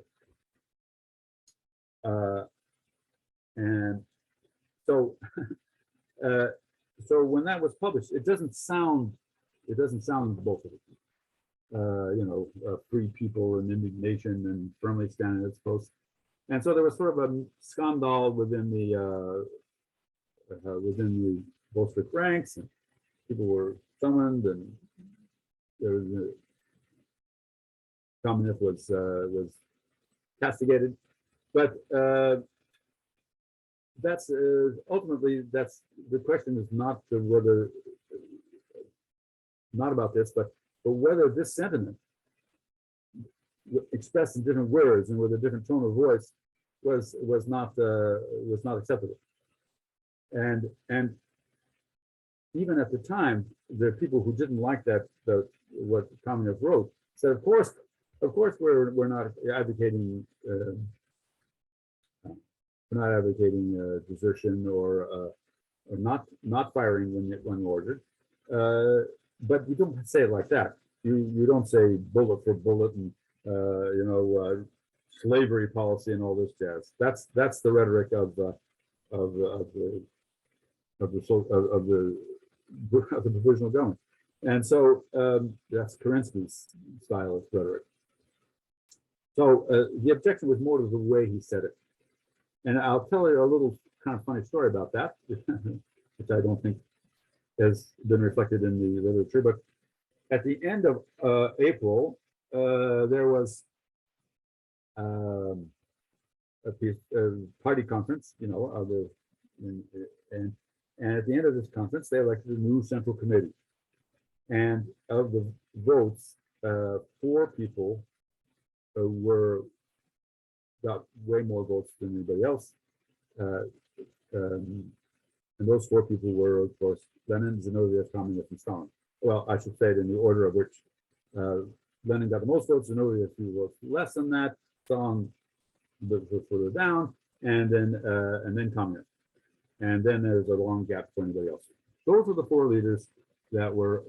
And so, so when that was published, it doesn't sound Bolshevik. Free people and indignation and firmly standing at its post. And so there was sort of a scandal within the Bolshevik ranks, and people were summoned, and there was Kamenev was castigated. But that's ultimately the question is not about this, but whether this sentiment expressed in different words and with a different tone of voice was not acceptable. And even at the time, the people who didn't like what Kamenev wrote said, of course we're not advocating desertion or not firing when ordered. But you don't say it like that. You don't say bullet for bullet and slavery policy and all this jazz. That's the rhetoric of the provisional government, and so that's Kerensky's style of rhetoric. So the objection was more to the way he said it, and I'll tell you a little kind of funny story about that, which I don't think has been reflected in the literature. But at the end of April, there was a party conference, and at the end of this conference, they elected a new central committee. And of the votes, 4 people got way more votes than anybody else. And those 4 people were, of course, Lenin, Zinoviev, Kamenev, and Stalin. Well, I should say it in the order of which Lenin got the most votes, Zinoviev a few votes less than that, Stalin was further down, and then Kamenev. And then there's a long gap for anybody else. Those were the 4 leaders that were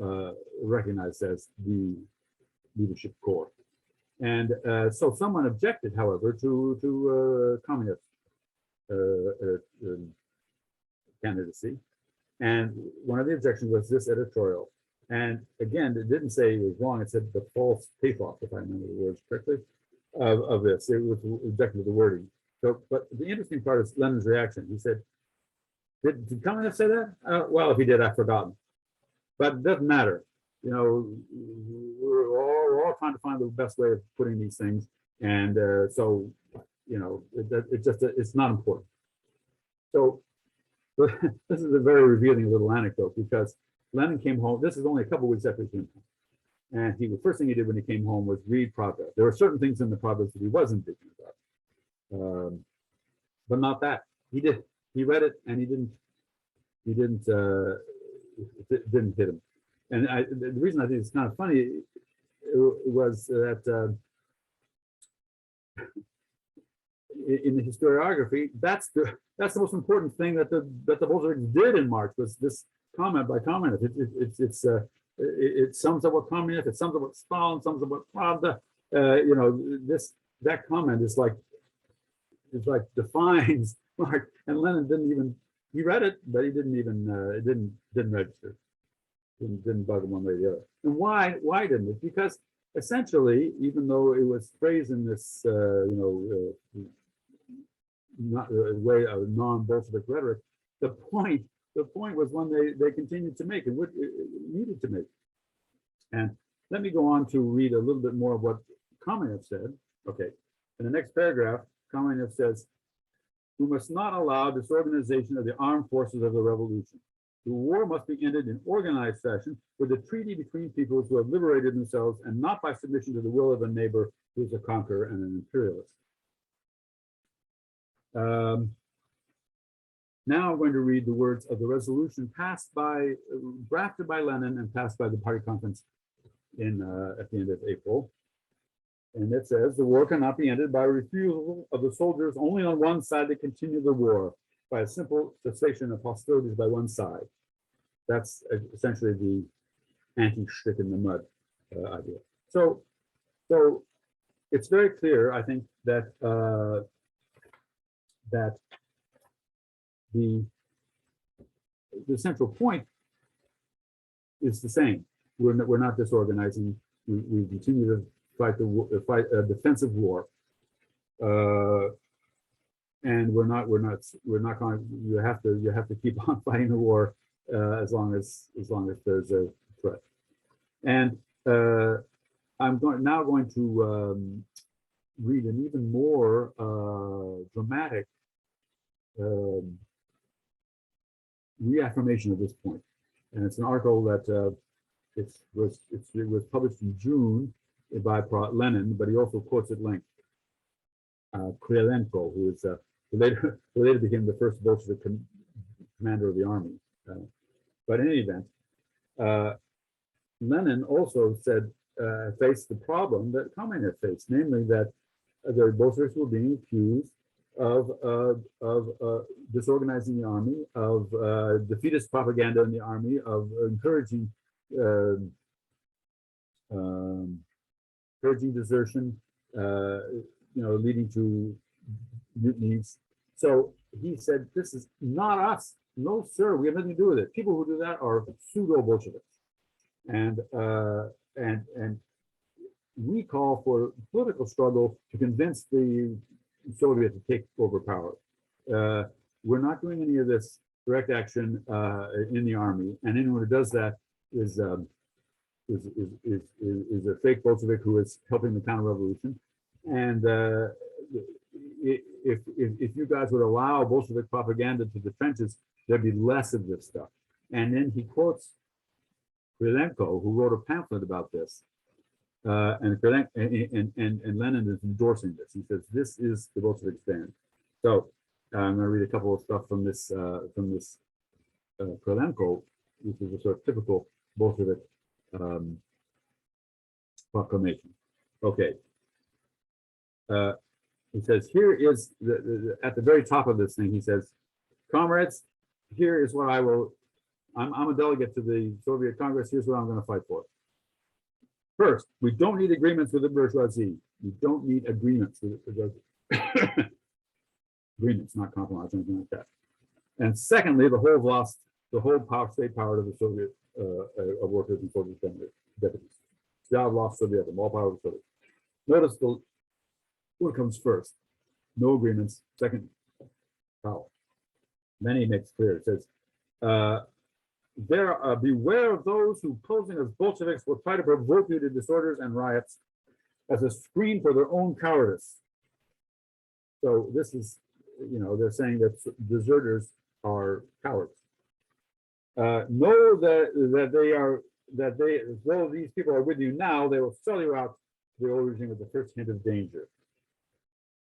recognized as the leadership core. And so someone objected, however, to Kamenev's candidacy. And one of the objections was this editorial. And again, it didn't say it was wrong. It said the false pathos, if I remember the words correctly, of this. It was objected to the wording. So, but the interesting part is Lenin's reaction. He said, did Kamenev say that? Well, if he did, I've forgotten. But it doesn't matter. We're all trying to find the best way of putting these things. And so, it's not important. So this is a very revealing little anecdote, because Lenin came home. This is only a couple of weeks after he came home. And the first thing he did when he came home was read Pravda. There were certain things in the Pravda that he wasn't thinking about, but not that. He did. he read it and he didn't hit him. And the reason I think it's kind of funny was that in the historiography, that's the most important thing that the Bolsheviks did in March, was this comment by Kamenev. It sums up what Kamenev, it sums up what Stalin, sums up what Pravda. That comment is like defines Marx. And Lenin he read it, but he didn't even it didn't register. Didn't bug him one way or the other. And why didn't it? Because essentially, even though it was phrased in this not way of non-Bolshevik rhetoric, the point was one they continued to make and needed to make. And let me go on to read a little bit more of what Kamenev said. Okay, in the next paragraph, Kamenev says, "We must not allow disorganization of the armed forces of the revolution. The war must be ended in organized fashion with a treaty between peoples who have liberated themselves, and not by submission to the will of a neighbor who is a conqueror and an imperialist." Now I'm going to read the words of the resolution drafted by Lenin and passed by the party conference at the end of April. And it says, "The war cannot be ended by refusal of the soldiers only on one side to continue the war, by a simple cessation of hostilities by one side." That's essentially the anti-stick in the mud idea. So it's very clear, I think, that the central point is the same. We're not disorganizing. We continue to fight a defensive war, and we're not going. You have to keep on fighting the war as long as there's a threat. And I'm now going to read an even more dramatic reaffirmation of this point, and it's an article that it was published in June by Lenin, but he also quotes at length Krylenko, who is who later became the first Bolshevik commander of the army. But in any event, Lenin also faced the problem that Kamenev faced, namely that the Bolsheviks were being accused of disorganizing the army, of defeatist propaganda in the army, of encouraging desertion, leading to mutinies. So he said, "This is not us. No, sir, we have nothing to do with it. People who do that are pseudo-Bolsheviks." And we call for political struggle to convince the Soviet to take over power. We're not doing any of this direct action in the army, and anyone who does that is a fake Bolshevik who is helping the counter-revolution. And if you guys would allow Bolshevik propaganda to the trenches, there'd be less of this stuff. And then he quotes Krylenko, who wrote a pamphlet about this. And Lenin is endorsing this. He says, "This is the Bolshevik stand." So I'm going to read a couple of stuff from this Krylenko, which is a sort of typical Bolshevik proclamation. Okay. He says, here is at the very top of this thing, he says, "Comrades, here is what I'm a delegate to the Soviet Congress. Here's what I'm going to fight for. First, we don't need agreements with the bourgeoisie. We don't need agreements with the bourgeoisie." Agreements, not compromise, anything like that. "And secondly, the whole state power of the Soviet of workers and Soviet deputies. I've lost Sovietism, all power of the Soviet." Notice what comes first. No agreements. Second, power. Then he makes clear. It says, "Beware of those who, posing as Bolsheviks, will try to provoke you to disorders and riots as a screen for their own cowardice." So this is, they're saying that deserters are cowards. "Know that though these people are with you now, they will sell you out to the old regime with the first hint of danger.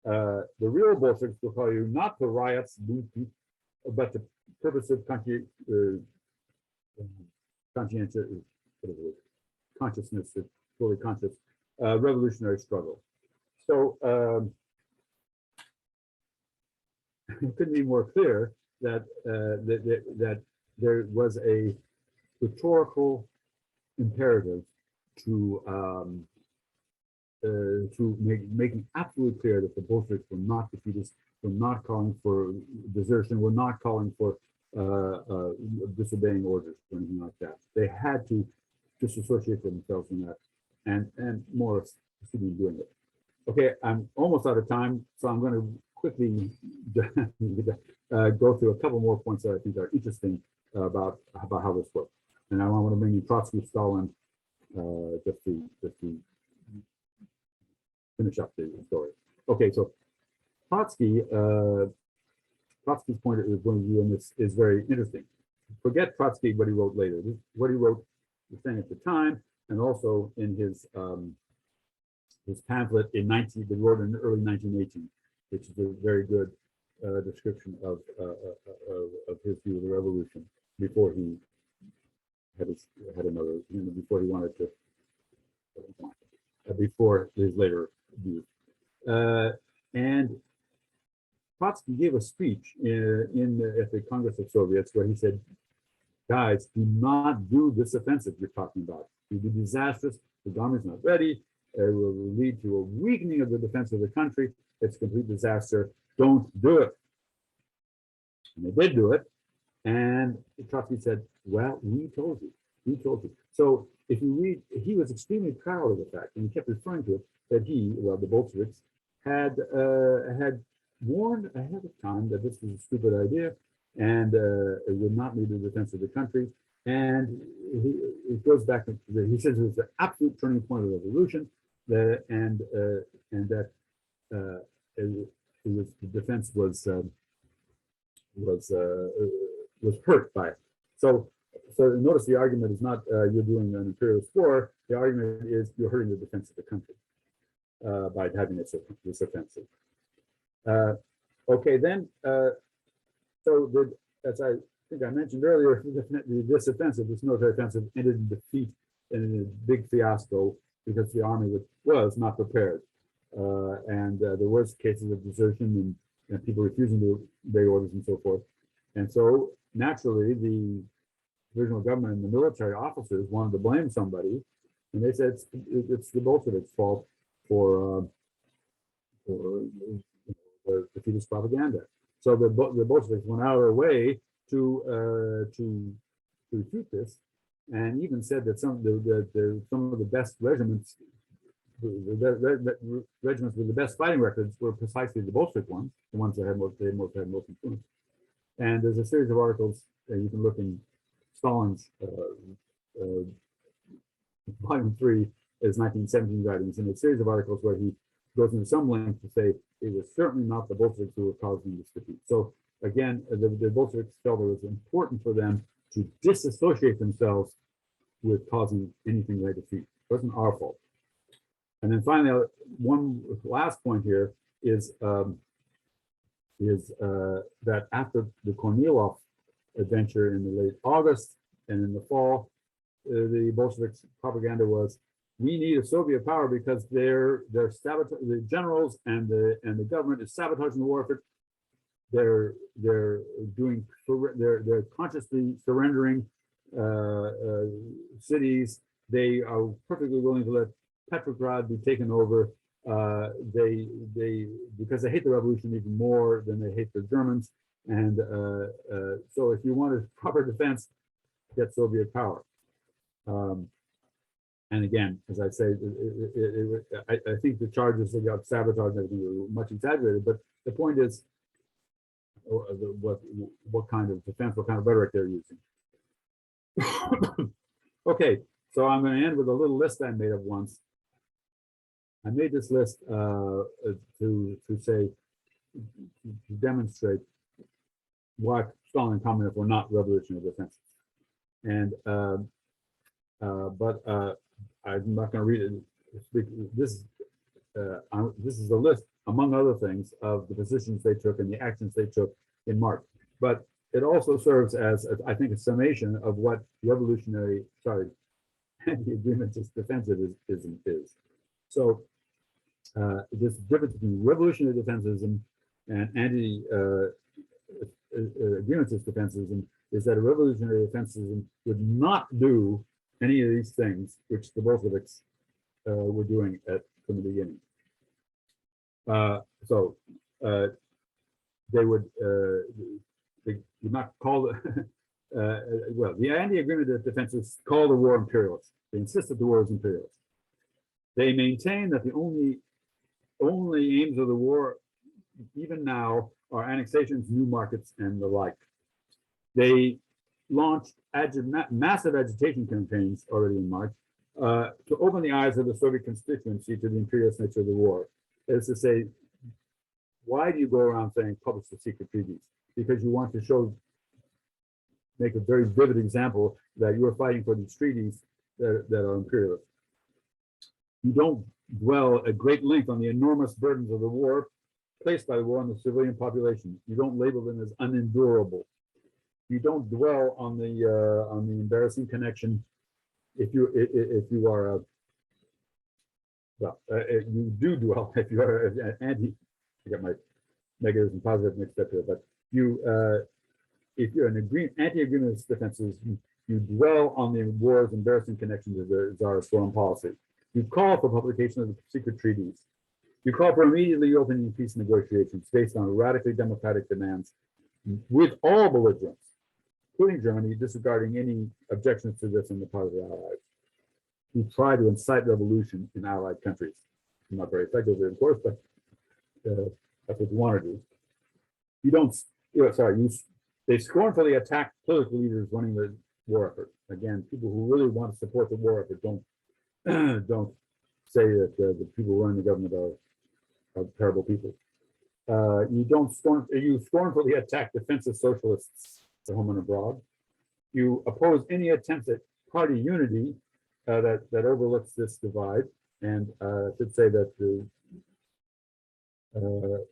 The real Bolsheviks will call you not to riots, but the purpose of conscientious, consciousness, fully conscious revolutionary struggle. So it couldn't be more clear that that there was a rhetorical imperative to making absolutely clear that the Bolsheviks were not defeatists, were not calling for desertion, were not calling for disobeying orders or anything like that. They had to disassociate themselves from that, and more or less succeeding in doing it. Okay, I'm almost out of time, so I'm going to quickly go through a couple more points that I think are interesting about how this works. And I want to bring in Trotsky, Stalin, just to finish up the story. Okay, so Trotsky's point of view on this is very interesting. Forget Trotsky, what he wrote later. What he wrote, the thing at the time, and also in his pamphlet in he wrote in early 1918, which is a very good description of his view of the revolution before he had another, before he wanted to, before his later views. And Trotsky gave a speech at the Congress of Soviets where he said, guys, do not do this offensive you're talking about. It will be disastrous. The government's not ready. It will lead to a weakening of the defense of the country. It's a complete disaster. Don't do it. And they did do it. And Trotsky said, well, we told you. We told you. So if you read, he was extremely proud of the fact, and he kept referring to it, that the Bolsheviks had warned ahead of time that this was a stupid idea and it would not lead to the defense of the country. And it goes back to he says it was the absolute turning point of the revolution, and that the defense was hurt by it. So notice the argument is not you're doing an imperialist war. The argument is you're hurting the defense of the country by having this offensive. Okay, then, as I think I mentioned earlier, this military offensive ended in defeat and in a big fiasco because the army was not prepared. And there was cases of desertion and people refusing to obey orders and so forth. And so naturally, the provisional government and the military officers wanted to blame somebody, and they said it's the Bolsheviks' fault for the defeatist propaganda. So the Bolsheviks went out of their way to refute this, and even said that some of the best regiments, regiments with the best fighting records, were precisely the Bolshevik ones, the ones that had most influence. And there's a series of articles you can look in Stalin's volume 3 is 1917 writings, and a series of articles where he goes into some length to say it was certainly not the Bolsheviks who were causing this defeat. So again, the Bolsheviks felt it was important for them to disassociate themselves with causing anything like defeat. It wasn't our fault. And then finally, one last point here is that after the Kornilov adventure in the late August and in the fall, the Bolsheviks' propaganda was, we need a Soviet power because they're the generals and the government is sabotaging the war effort. They're consciously surrendering cities. They are perfectly willing to let Petrograd be taken over. Because they hate the revolution even more than they hate the Germans. And so if you want a proper defense, get Soviet power. And again, as I say, I think the charges about sabotage and everything were much exaggerated, but the point is what kind of defense, what kind of rhetoric they're using. Okay, so I'm going to end with a little list I made of once. I made this list to demonstrate why Stalin and Kamenev were not revolutionary defenses. And I'm not going to read it. This is a list, among other things, of the positions they took and the actions they took in March. but it also serves as, I think, a summation of what anti-agreementist defensivism is. So this difference between revolutionary defensism and anti-agreementist defensism is that a revolutionary defensism would not do any of these things which the Bolsheviks were doing from the beginning. They would not call well, the anti-agreementist defensists call the war imperialist. They insist that the war is imperialist. They maintain that the only aims of the war, even now, are annexations, new markets, and the like. They launched massive agitation campaigns already in March to open the eyes of the Soviet constituency to the imperialist nature of the war. That is to say, why do you go around saying publish the secret treaties? Because you want to make a very vivid example that you are fighting for these treaties that are imperialist. You don't dwell at great length on the enormous burdens of the war placed by the war on the civilian population. You don't label them as unendurable. You don't dwell on the embarrassing connection. If you are you do dwell if you are anti. I got my negatives and positives mixed up here, but if you're an anti-agreementist defenses, you dwell on the war's embarrassing connection to the Tsar's foreign policy. You call for publication of the secret treaties. You call for immediately opening peace negotiations based on radically democratic demands with all belligerents, including Germany, disregarding any objections to this on the part of the Allies. You try to incite revolution in Allied countries. Not very effectively, of course, but that's what you want to do. You don't, they scornfully attack political leaders running the war effort. Again, people who really want to support the war effort don't say that the people running the government are terrible people. You scornfully attack defensive socialists at home and abroad. You oppose any attempts at party unity that overlooks this divide, and I should say that the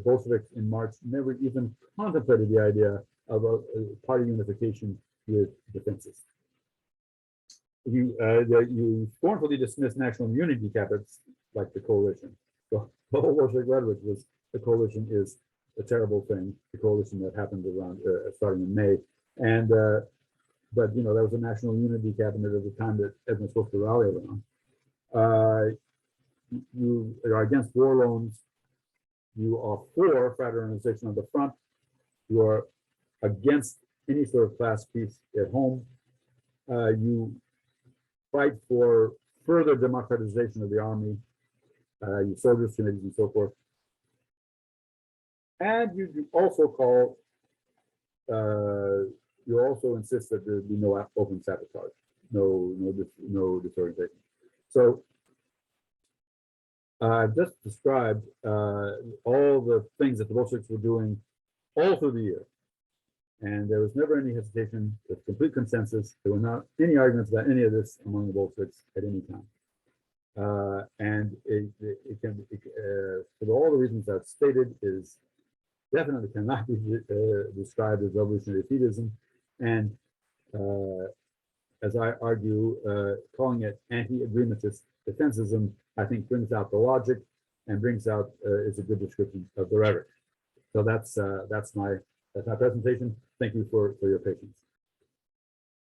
Bolsheviks in March never even contemplated the idea of a party unification with defensists. You scornfully dismiss national unity efforts like the coalition. So the whole Bolshevik rhetoric was the coalition is a terrible thing. The coalition that happened around starting in May, and but there was a national unity cabinet at the time that everyone was supposed to rally around. You are against war loans. You are for fraternization of the front. You are against any sort of class peace at home. You fight for further democratization of the army, your soldiers committees and so forth. And you also call, you also insist that there be no open sabotage, no disorientation. So I've just described all the things that the Bolsheviks were doing all through the year. And there was never any hesitation, with complete consensus. There were not any arguments about any of this among the Bolsheviks at any time. And it can, for all the reasons I've stated, is definitely cannot be described as revolutionary defeatism. And as I argue, calling it anti-agreementist defensism, I think brings out the logic and brings out is a good description of the rhetoric. So that's my presentation. Thank you for your patience.